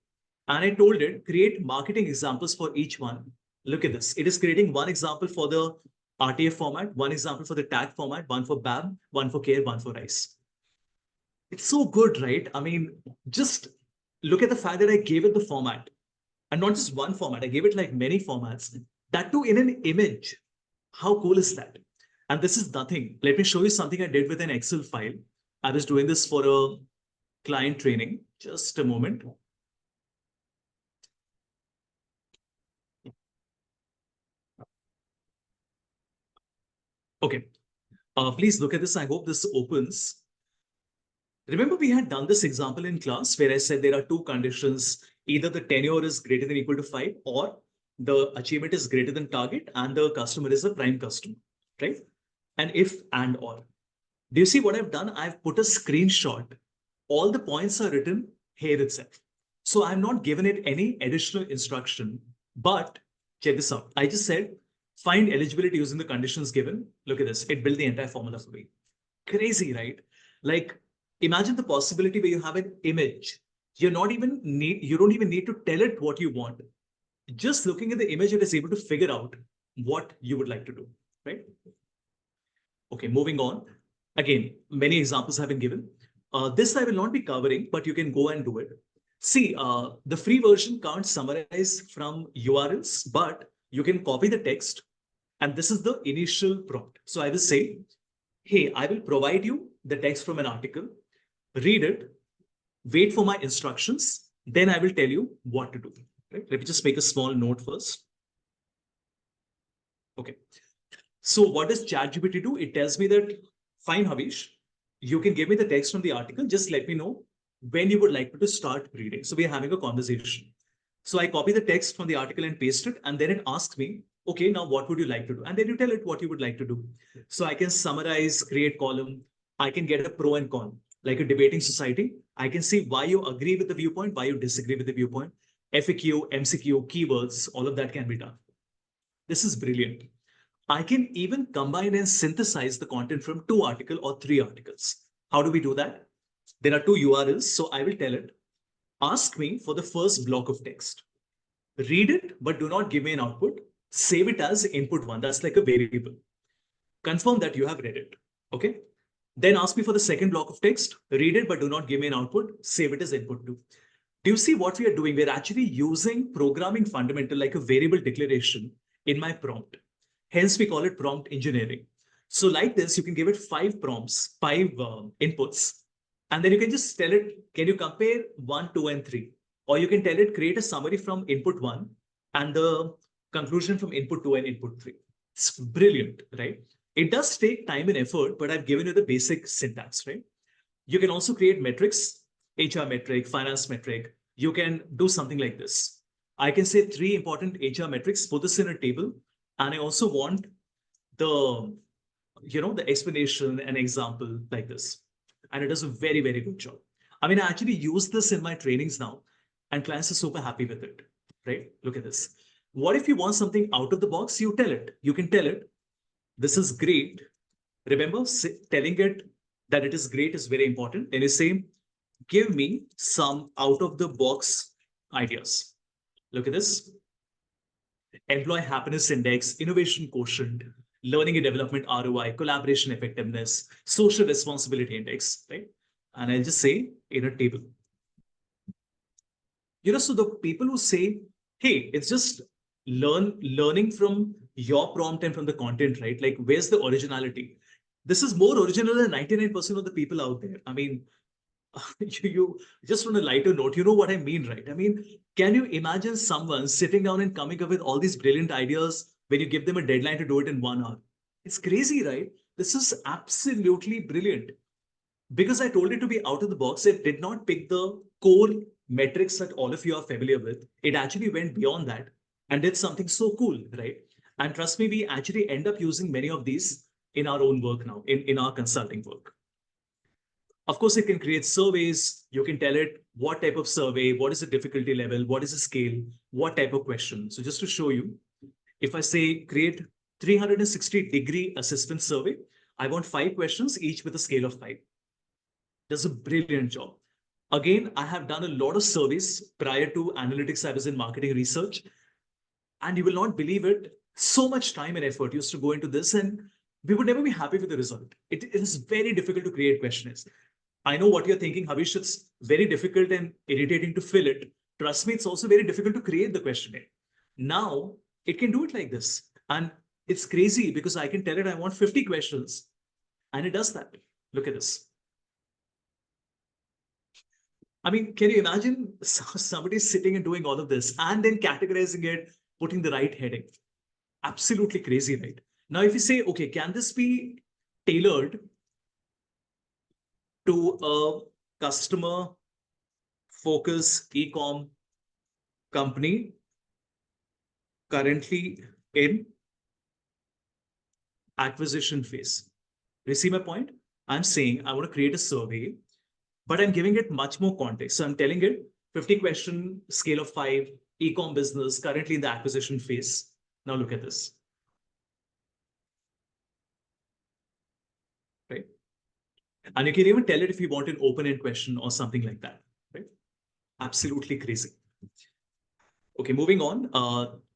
And I told it, create marketing examples for each one. Look at this. It is creating one example for the RTF format, one example for the tag format, one for BAM, one for CARE, one for RICE. It's so good, right? I mean, just look at the fact that I gave it the format. And not just one format, I gave it like many formats. That too in an image. How cool is that? And this is nothing. Let me show you something I did with an Excel file. I was doing this for a client training. Just a moment. Okay. Please look at this. I hope this opens. Remember, we had done this example in class where I said there are two conditions. Either the tenure is greater than or equal to 5, or the achievement is greater than target, and the customer is a prime customer, right? And if and or. Do you see what I've done? I've put a screenshot. All the points are written here itself. So I'm not given it any additional instruction, but check this out. I just said, find eligibility using the conditions given. Look at this. It built the entire formula for me. Crazy, right? Like, imagine the possibility where you have an image. You don't even need to tell it what you want. Just looking at the image, it is able to figure out what you would like to do, right? Okay, moving on. Again, many examples have been given. This I will not be covering, but you can go and do it. See, the free version can't summarize from URLs, but you can copy the text. And this is the initial prompt. So I will say, hey, I will provide you the text from an article, read it, wait for my instructions, then I will tell you what to do. Right? Let me just make a small note first. Okay. So what does ChatGPT do? It tells me that, fine, Havish, you can give me the text from the article. Just let me know when you would like me to start reading. So we are having a conversation. So I copy the text from the article and paste it. And then it asks me, okay, now what would you like to do? And then you tell it what you would like to do. So I can summarize, create column. I can get a pro and con, like a debating society. I can see why you agree with the viewpoint, why you disagree with the viewpoint. FAQ, MCQ, keywords, all of that can be done. This is brilliant. I can even combine and synthesize the content from 2 articles or 3 articles. How do we do that? There are 2 URLs, so I will tell it, ask me for the first block of text. Read it, but do not give me an output. Save it as input 1. That's like a variable. Confirm that you have read it. Okay. Then ask me for the second block of text. Read it, but do not give me an output. Save it as input 2. Do you see what we are doing? We're actually using programming fundamental like a variable declaration in my prompt. Hence, we call it prompt engineering. So like this, you can give it 5 prompts, 5 inputs, and then you can just tell it, can you compare 1, 2, and 3? Or you can tell it, create a summary from input 1 and the conclusion from input 2 and input 3. It's brilliant, right? It does take time and effort, but I've given you the basic syntax, right? You can also create metrics, HR metric, finance metric. You can do something like this. I can say 3 important HR metrics, put this in a table, and I also want the explanation and example like this. And it does a very, very good job. I mean, I actually use this in my trainings now, and clients are super happy with it, right? Look at this. What if you want something out of the box? You tell it. You can tell it, this is great. Remember, telling it that it is great is very important. And you say, give me some out of the box ideas. Look at this. Employee happiness index, innovation quotient, learning and development ROI, collaboration effectiveness, social responsibility index, right? And I'll just say in a table. So the people who say, hey, it's just learning from your prompt and from the content, right? Like, where's the originality? This is more original than 99% of the people out there. I mean, you just on a lighter note, you know what I mean, right? I mean, can you imagine someone sitting down and coming up with all these brilliant ideas when you give them a deadline to do it in 1 hour? It's crazy, right? This is absolutely brilliant. Because I told it to be out of the box, it did not pick the core metrics that all of you are familiar with. It actually went beyond that and did something so cool, right? And trust me, we actually end up using many of these in our own work now, in our consulting work. Of course, it can create surveys. You can tell it what type of survey, what is the difficulty level, what is the scale, what type of question. So just to show you, if I say create 360-degree assessment survey, I want 5 questions, each with a scale of 5. Does a brilliant job. Again, I have done a lot of surveys prior to analytics. I was in marketing research, and you will not believe it. So much time and effort used to go into this, and we would never be happy with the result. It is very difficult to create questionnaires. I know what you're thinking, Havish. It's very difficult and irritating to fill it. trust me, it's also very difficult to create the questionnaire. Now it can do it like this. And it's crazy because I can tell it I want 50 questions and it does that. Look at this. I mean, can you imagine somebody sitting and doing all of this and then categorizing it, putting the right heading? Absolutely crazy, right? Now, if you say, okay, can this be tailored to a customer focus e-com company currently in acquisition phase? You see my point? I'm saying I want to create a survey, but I'm giving it much more context. So I'm telling it 50 question, scale of 5, e-com business, currently in the acquisition phase. Now look at this. Right? And you can even tell it if you want an open-end question or something like that. Right? Absolutely crazy. Okay, moving on.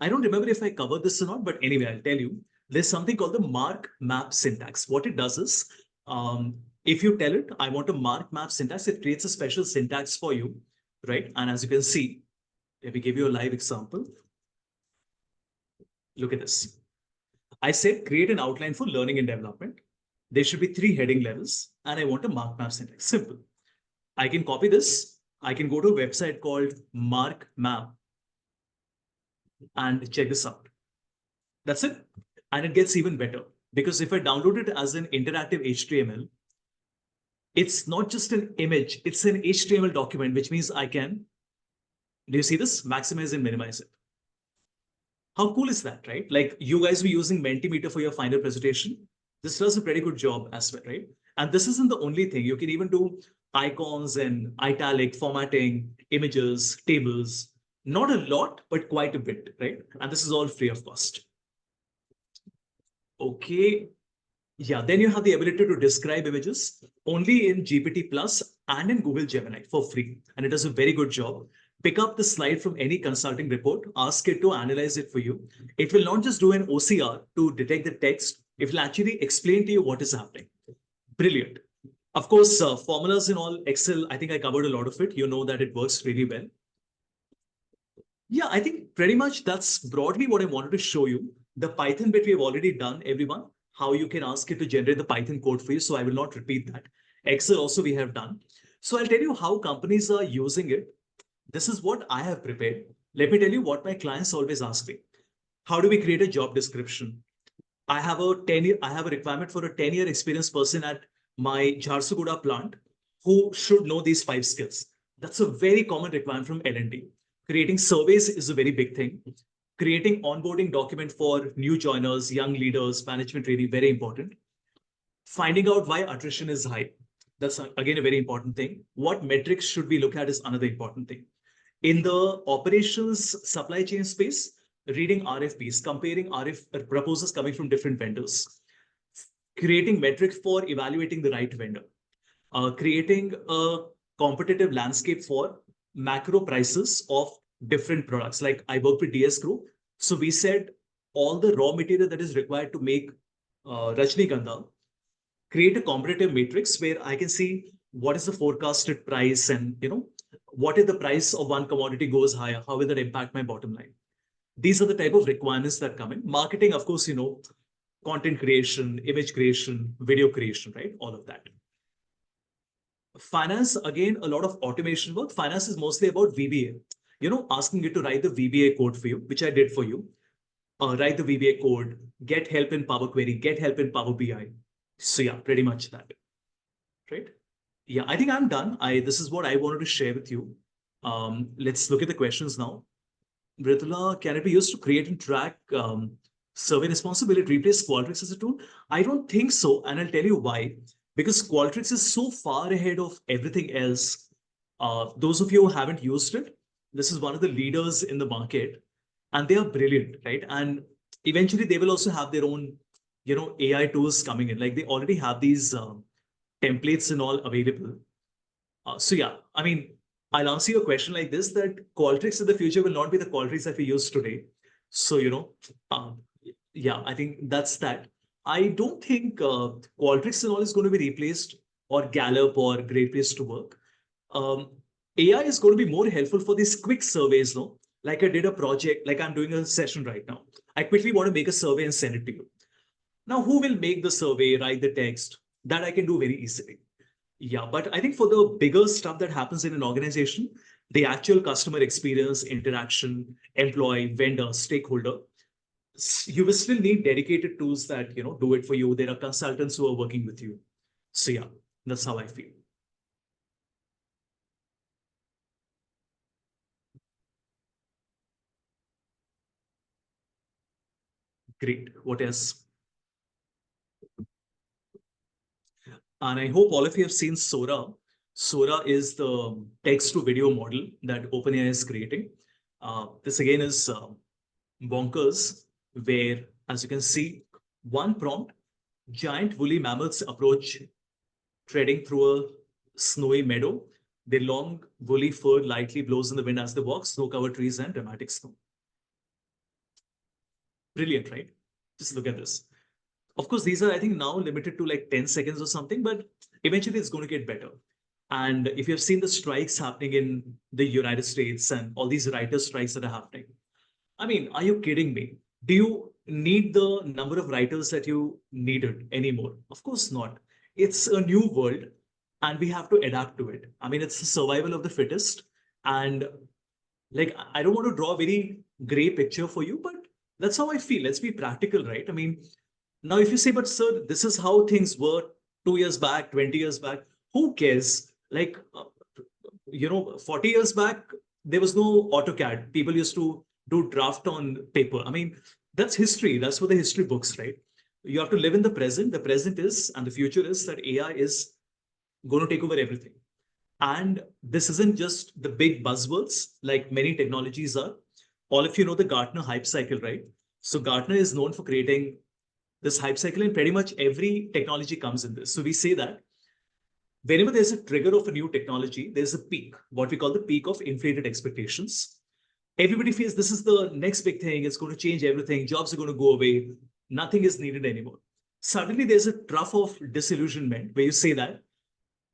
I don't remember if I covered this or not, but anyway, I'll tell you. There's something called the mark map syntax. What it does is, if you tell it, I want a mark map syntax, it creates a special syntax for you, right? And as you can see, let me give you a live example. Look at this. I said, create an outline for learning and development. There should be 3 heading levels, and I want a mark map syntax. Simple. I can copy this. I can go to a website called Mark Map and check this out. That's it. And it gets even better because if I download it as an interactive HTML, it's not just an image, it's an HTML document, which means I can, do you see this? Maximize and minimize it. How cool is that, right? Like you guys were using Mentimeter for your final presentation. This does a pretty good job as well, right? And this isn't the only thing. You can even do icons and italic formatting, images, tables. Not a lot, but quite a bit, right? And this is all free of cost. Okay. Yeah, then you have the ability to describe images only in GPT Plus and in Google Gemini for free. And it does a very good job. Pick up the slide from any consulting report, ask it to analyze it for you. It will not just do an OCR to detect the text, it will actually explain to you what is happening. Brilliant. Of course, formulas in all Excel, I think I covered a lot of it. You know that it works really well. Yeah, I think pretty much that's broadly what I wanted to show you. The Python bit we have already done, everyone, how you can ask it to generate the Python code for you. So I will not repeat that. Excel also we have done. So I'll tell you how companies are using it. This is what I have prepared. Let me tell you what my clients always ask me. How do we create a job description? I have a requirement for a 10-year experienced person at my Jharsuguda plant who should know these 5 skills. That's a very common requirement from L&D. Creating surveys is a very big thing. Creating onboarding document for new joiners, young leaders, management training, very important. Finding out why attrition is high. That's again a very important thing. What metrics should we look at is another important thing. In the operations supply chain space, reading RFPs, comparing proposals coming from different vendors, creating metrics for evaluating the right vendor, creating a competitive landscape for macro prices of different products. Like I work with DS Group. So we said all the raw material that is required to make Rajnigandha, create a competitive matrix where I can see what is the forecasted price and, what if the price of one commodity goes higher, how will that impact my bottom line? These are the type of requirements that come in. Marketing, of course, content creation, image creation, video creation, right? All of that. Finance, again, a lot of automation work. Finance is mostly about VBA, asking you to write the VBA code for you, which I did for you. Write the VBA code, get help in Power Query, get help in Power BI. So yeah, pretty much that, right? Yeah, I think I'm done. This is what I wanted to share with you. Let's look at the questions now. Britula, can it be used to create and track survey responses? Will it replace Qualtrics as a tool? I don't think so, and I'll tell you why. Because Qualtrics is so far ahead of everything else. Those of you who haven't used it, this is one of the leaders in the market, and they are brilliant, right? And eventually they will also have their own, AI tools coming in. Like they already have these templates and all available. So yeah, I mean, I'll answer your question like this, that Qualtrics in the future will not be the Qualtrics that we use today. So, yeah, I think that's that. I don't think Qualtrics and all is going to be replaced or Gallup or Great Place to Work. AI is going to be more helpful for these quick surveys, no? Like I did a project, like I'm doing a session right now. I quickly want to make a survey and send it to you. Now, who will make the survey, write the text? That I can do very easily. Yeah, but I think for the bigger stuff that happens in an organization, the actual customer experience, interaction, employee, vendor, stakeholder, you will still need dedicated tools that do it for you. There are consultants who are working with you. So yeah, that's how I feel. Great. What else? And I hope all of you have seen Sora. Sora is the text to video model that OpenAI is creating. This again is bonkers, where, as you can see, one prompt, giant woolly mammoths approach treading through a snowy meadow. Their long woolly fur lightly blows in the wind as they walk, snow-covered trees and dramatic snow. Brilliant, right? Just look at this. Of course, these are, I think, now limited to like 10 seconds or something, but eventually it's going to get better. And if you've seen the strikes happening in the United States and all these writers' strikes that are happening, I mean, are you kidding me? Do you need the number of writers that you needed anymore? Of course not. It's a new world and we have to adapt to it. I mean, it's the survival of the fittest. And like, I don't want to draw a very gray picture for you, but that's how I feel. Let's be practical, right? I mean, now if you say, but sir, this is how things were 2 years back, 20 years back, who cares? Like, 40 years back, there was no AutoCAD. People used to do draft on paper. I mean, that's history. That's for the history books, right? You have to live in the present. The present is, and the future is that AI is going to take over everything. And this isn't just the big buzzwords like many technologies are. All of you know the Gartner hype cycle, right? So Gartner is known for creating this hype cycle, and pretty much every technology comes in this. So we say that whenever there's a trigger of a new technology, there's a peak, what we call the peak of inflated expectations. Everybody feels this is the next big thing. It's going to change everything. Jobs are going to go away. Nothing is needed anymore. Suddenly, there's a trough of disillusionment where you say that,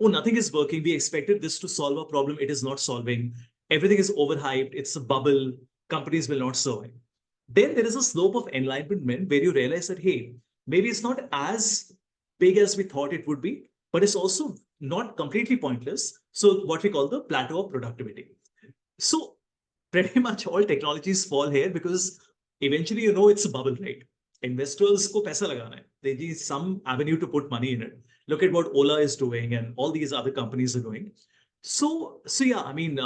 oh, nothing is working. We expected this to solve a problem. It is not solving. Everything is overhyped. It's a bubble. Companies will not survive. Then there is a slope of enlightenment where you realize that, hey, maybe it's not as big as we thought it would be, but it's also not completely pointless. So what we call the plateau of productivity. So pretty much all technologies fall here because eventually, it's a bubble, right? Investors ko paisa lagana hai. They need some avenue to put money in it. Look at what Ola is doing and all these other companies are doing. So yeah, I mean,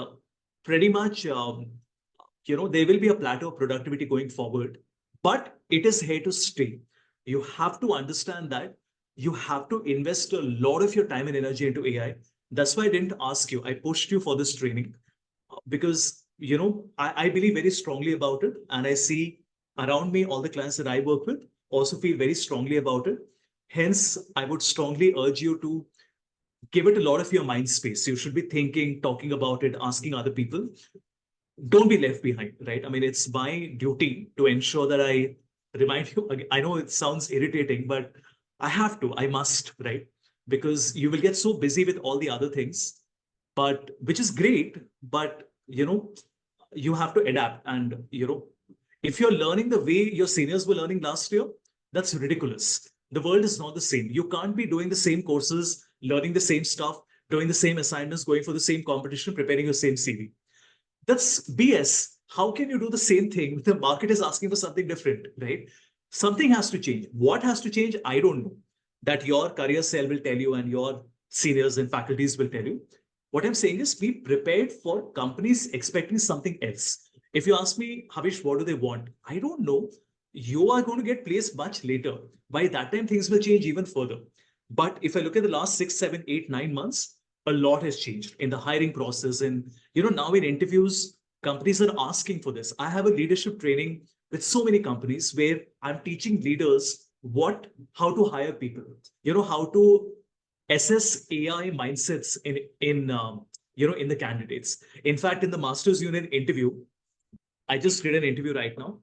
pretty much, there will be a plateau of productivity going forward, but it is here to stay. You have to understand that you have to invest a lot of your time and energy into AI. That's why I didn't ask you. I pushed you for this training because I believe very strongly about it, and I see around me all the clients that I work with also feel very strongly about it. Hence, I would strongly urge you to give it a lot of your mind space. You should be thinking, talking about it, asking other people. Don't be left behind, right? I mean, it's my duty to ensure that I remind you. I know it sounds irritating, but I have to, I must, right? Because you will get so busy with all the other things, but which is great, but you have to adapt. And if you're learning the way your seniors were learning last year, that's ridiculous. The world is not the same. You can't be doing the same courses, learning the same stuff, doing the same assignments, going for the same competition, preparing your same CV. That's BS. How can you do the same thing if the market is asking for something different, right? Something has to change. What has to change? I don't know. That your career cell will tell you and your seniors and faculties will tell you. What I'm saying is be prepared for companies expecting something else. If you ask me, Havish, what do they want? I don't know. You are going to get placed much later. By that time, things will change even further. But if I look at the last 6, 7, 8, 9 months, a lot has changed in the hiring process. And now in interviews, companies are asking for this. I have a leadership training with so many companies where I'm teaching leaders how to hire people, how to assess AI mindsets in the candidates. In fact, in the Masters Union interview, I just did an interview right now.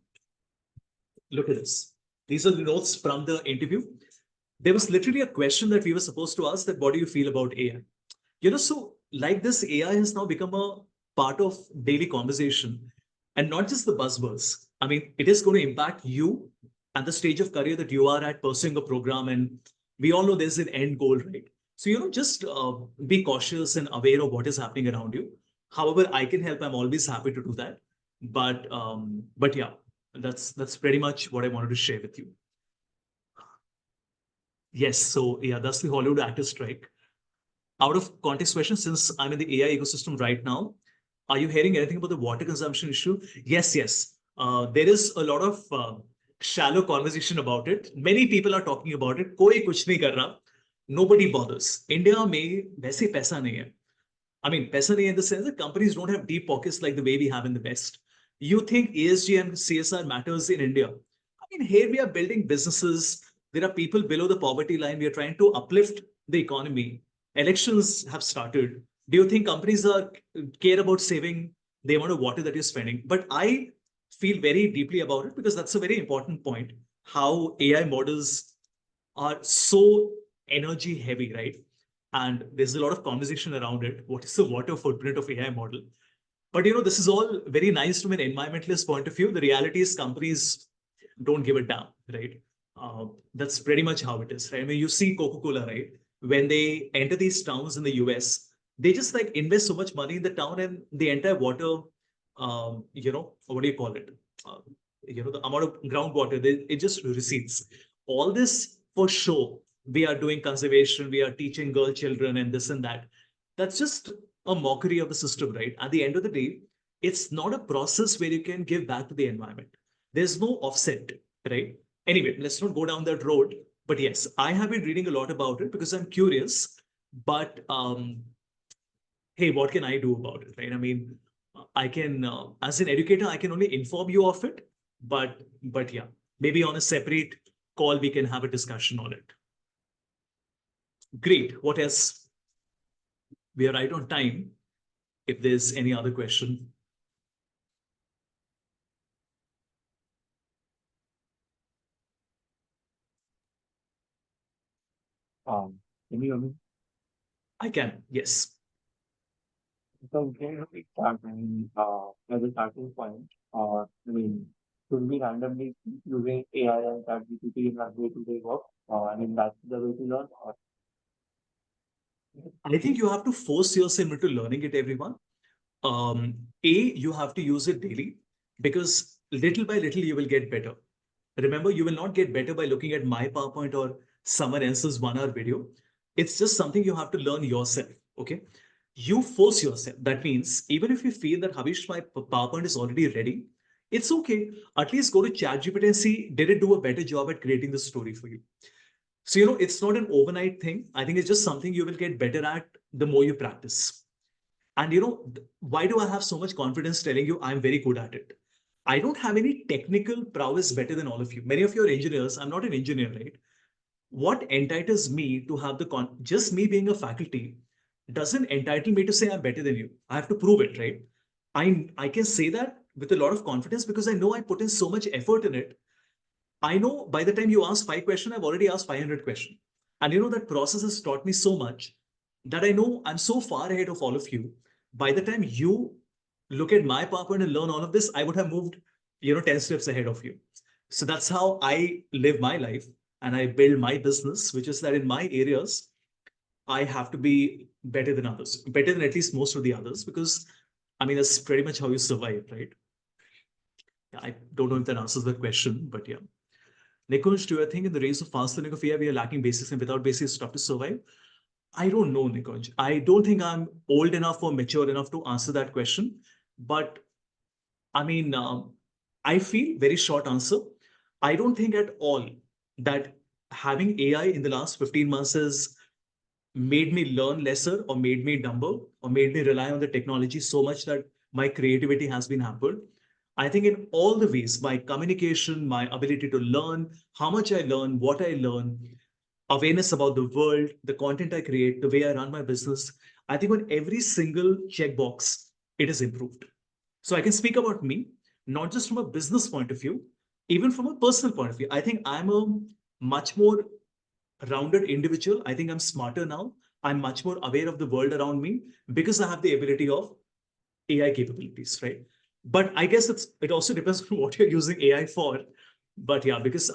Look at this. These are the notes from the interview. There was literally a question that we were supposed to ask, that what do you feel about AI? So like this, AI has now become a part of daily conversation and not just the buzzwords. I mean, it is going to impact you at the stage of career that you are at pursuing a program. And we all know there's an end goal, right? So, just be cautious and aware of what is happening around you. However, I can help. I'm always happy to do that. But yeah, that's pretty much what I wanted to share with you. Yes, so yeah, that's the Hollywood actor strike. Out of context question, since I'm in the AI ecosystem right now, are you hearing anything about the water consumption issue? Yes, yes. There is a lot of shallow conversation about it. Many people are talking about it. कोई कुछ नहीं कर रहा. Nobody bothers. India में वैसे पैसा नहीं है. I mean, पैसा नहीं in the sense that companies don't have deep pockets like the way we have in the West. You think ESG and CSR matters in India? I mean, here we are building businesses. There are people below the poverty line. We are trying to uplift the economy. Elections have started. Do you think companies are care about saving the amount of water that you're spending? But I feel very deeply about it because that's a very important point. How AI models are so energy heavy, right? And there's a lot of conversation around it. What is the water footprint of AI model? But this is all very nice from an environmentalist point of view. The reality is companies don't give it down, right? That's pretty much how it is, right? I mean, you see Coca-Cola, right? When they enter these towns in the US, they just like invest so much money in the town and the entire water, what do you call it? The amount of groundwater, it just recedes. All this for show. We are doing conservation, we are teaching girl children and this and that. That's just a mockery of the system, right? At the end of the day, it's not a process where you can give back to the environment. There's no offset, right? Anyway, let's not go down that road. But yes, I have been reading a lot about it because I'm curious. But hey, what can I do about it, right? I mean, I can, as an educator, I can only inform you of it. But yeah, maybe on a separate call we can have a discussion on it. Great. What else? We are right on time. If there's any other question. Can you hear me? I can, yes. So here we start, as a starting point, should we randomly keep using AI and ChatGPT in our day-to-day work? That's the way to learn. I think you have to force yourself into learning it, everyone. You have to use it daily because little by little you will get better. Remember, you will not get better by looking at my PowerPoint or someone else's 1 hour video. It's just something you have to learn yourself. Okay. You force yourself. That means even if you feel that Havish, my PowerPoint is already ready, it's okay. At least go to ChatGPT and see, did it do a better job at creating the story for you? So, it's not an overnight thing. I think it's just something you will get better at the more you practice. And why do I have so much confidence telling you I'm very good at it? I don't have any technical prowess better than all of you. Many of you are engineers. I'm not an engineer, right? What entitles me to have just me being a faculty doesn't entitle me to say I'm better than you. I have to prove it, right? I can say that with a lot of confidence because I know I put in so much effort in it. I know by the time you ask 5 questions, I've already asked 500 questions. And that process has taught me so much that I know I'm so far ahead of all of you. By the time you look at my PowerPoint and learn all of this, I would have moved, 10 steps ahead of you. So that's how I live my life and I build my business, which is that in my areas, I have to be better than others, better than at least most of the others, because I mean, that's pretty much how you survive, right? I don't know if that answers the question, but yeah. Nikunj, do you think in the race of fast learning of AI, we are lacking basics and without basics, it's tough to survive? I don't know, Nikunj. I don't think I'm old enough or mature enough to answer that question. But I mean, I feel very short answer. I don't think at all that having AI in the last 15 months has made me learn lesser or made me dumber or made me rely on the technology so much that my creativity has been hampered. I think in all the ways, my communication, my ability to learn, how much I learn, what I learn, awareness about the world, the content I create, the way I run my business, I think on every single checkbox, it is improved. So I can speak about me, not just from a business point of view, even from a personal point of view. I think I'm a much more rounded individual. I think I'm smarter now. I'm much more aware of the world around me because I have the ability of AI capabilities, right? But I guess it also depends on what you're using AI for. But yeah, because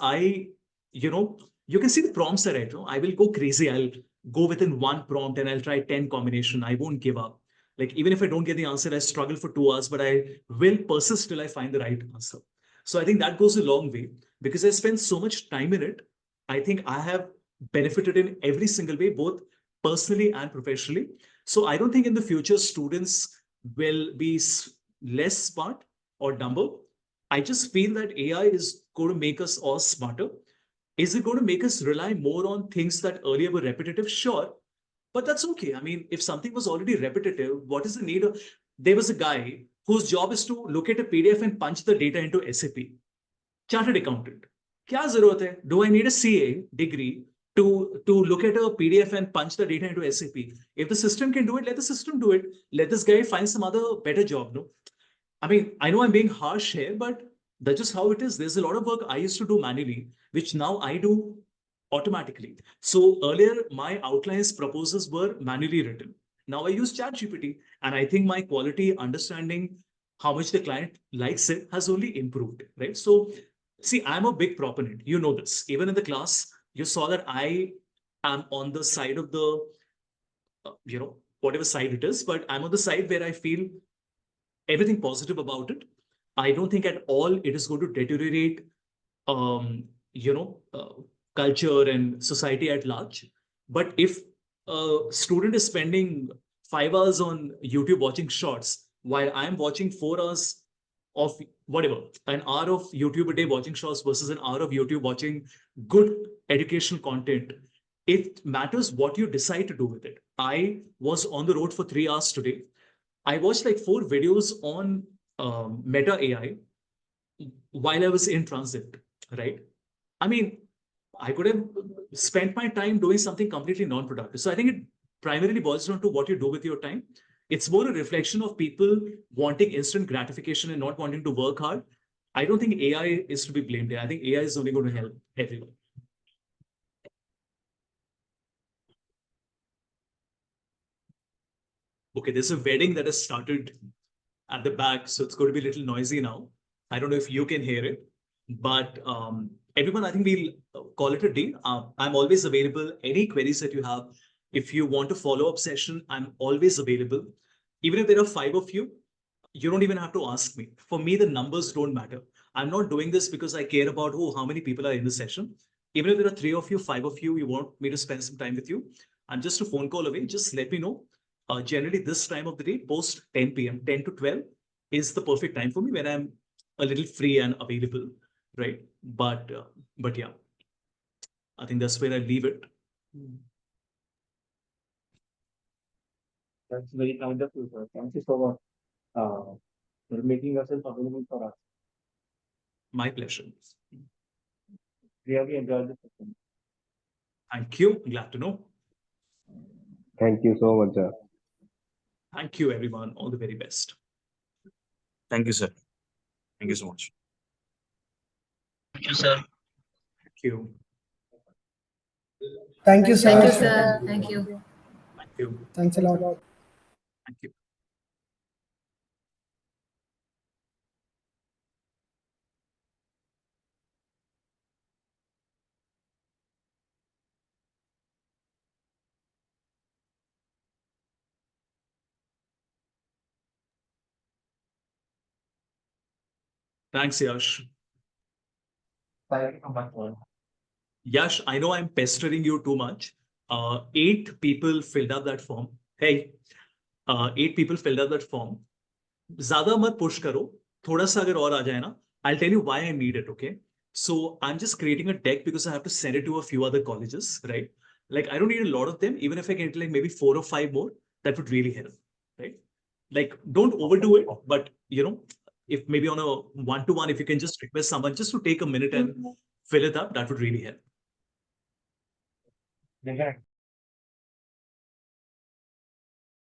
you can see the prompts are right. I will go crazy. I'll go within one prompt and I'll try 10 combination. I won't give up. Like even if I don't get the answer, I struggle for 2 hours, but I will persist till I find the right answer. So I think that goes a long way because I spend so much time in it. I think I have benefited in every single way, both personally and professionally. So I don't think in the future students will be less smart or dumber. I just feel that AI is going to make us all smarter. Is it going to make us rely more on things that earlier were repetitive? Sure. But that's okay. I mean, if something was already repetitive, what is the need of? There was a guy whose job is to look at a PDF and punch the data into SAP. Chartered accountant. क्या जरूरत है? Do I need a CA degree to look at a PDF and punch the data into SAP? If the system can do it, let the system do it. Let this guy find some other better job. No, I mean, I know I'm being harsh here, but that's just how it is. There's a lot of work I used to do manually, which now I do automatically. So earlier, my outlines proposals were manually written. Now I use ChatGPT, and I think my quality understanding how much the client likes it has only improved, right? So, see, I'm a big proponent. You know this. Even in the class, you saw that I am on the side of the, whatever side it is, but I'm on the side where I feel everything positive about it. I don't think at all it is going to deteriorate, um, you know, uh, culture and society at large. But if a student is spending 5 hours on YouTube watching shorts while I'm watching 4 hours of whatever, an hour of YouTube a day watching shorts versus an hour of YouTube watching good educational content, it matters what you decide to do with it. I was on the road for 3 hours today. I watched like 4 videos on Meta AI while I was in transit, right? I mean, I could have spent my time doing something completely non-productive. So I think it primarily boils down to what you do with your time. It's more a reflection of people wanting instant gratification and not wanting to work hard. I don't think AI is to be blamed here. I think AI is only going to help everyone. Okay, there's a wedding that has started at the back, so it's going to be a little noisy now. I don't know if you can hear it, but everyone, I think we'll call it a day. I'm always available. Any queries that you have, if you want a follow-up session, I'm always available. Even if there are 5 of you don't even have to ask me. For me, the numbers don't matter. I'm not doing this because I care about, oh, how many people are in the session. Even if there are 3 of you, 5 of you, you want me to spend some time with you, I'm just a phone call away. Just let me know. Generally, this time of the day, post 10 p.m., 10 to 12 is the perfect time for me when I'm a little free and available, right? But yeah, I think that's where I leave it. That's very kind of you, sir. Thank you so much for making yourself available for us. My pleasure. Really enjoyed the session. Thank you. Glad to know. Thank you so much, sir. Thank you, everyone. All the very best. Thank you, sir. Thank you so much. Thank you, sir. Thank you. Thank you, sir. Thank you, sir. Thank you. Thank you. Thanks a lot. Thank you. Thanks, Yash. Thank you so much, sir. Yash, I know I'm pestering you too much. 8 people filled up that form. Hey, 8 people filled up that form. ज़्यादा मत push करो. थोड़ा सा अगर और आ जाए ना, I'll tell you why I need it, okay? So I'm just creating a deck because I have to send it to a few other colleges, right? Like I don't need a lot of them. Even if I get like maybe 4 or 5 more, that would really help, right? Like don't overdo it, but if maybe on a one-to-one, if you can just request someone just to take a minute and fill it up, that would really help. Yeah.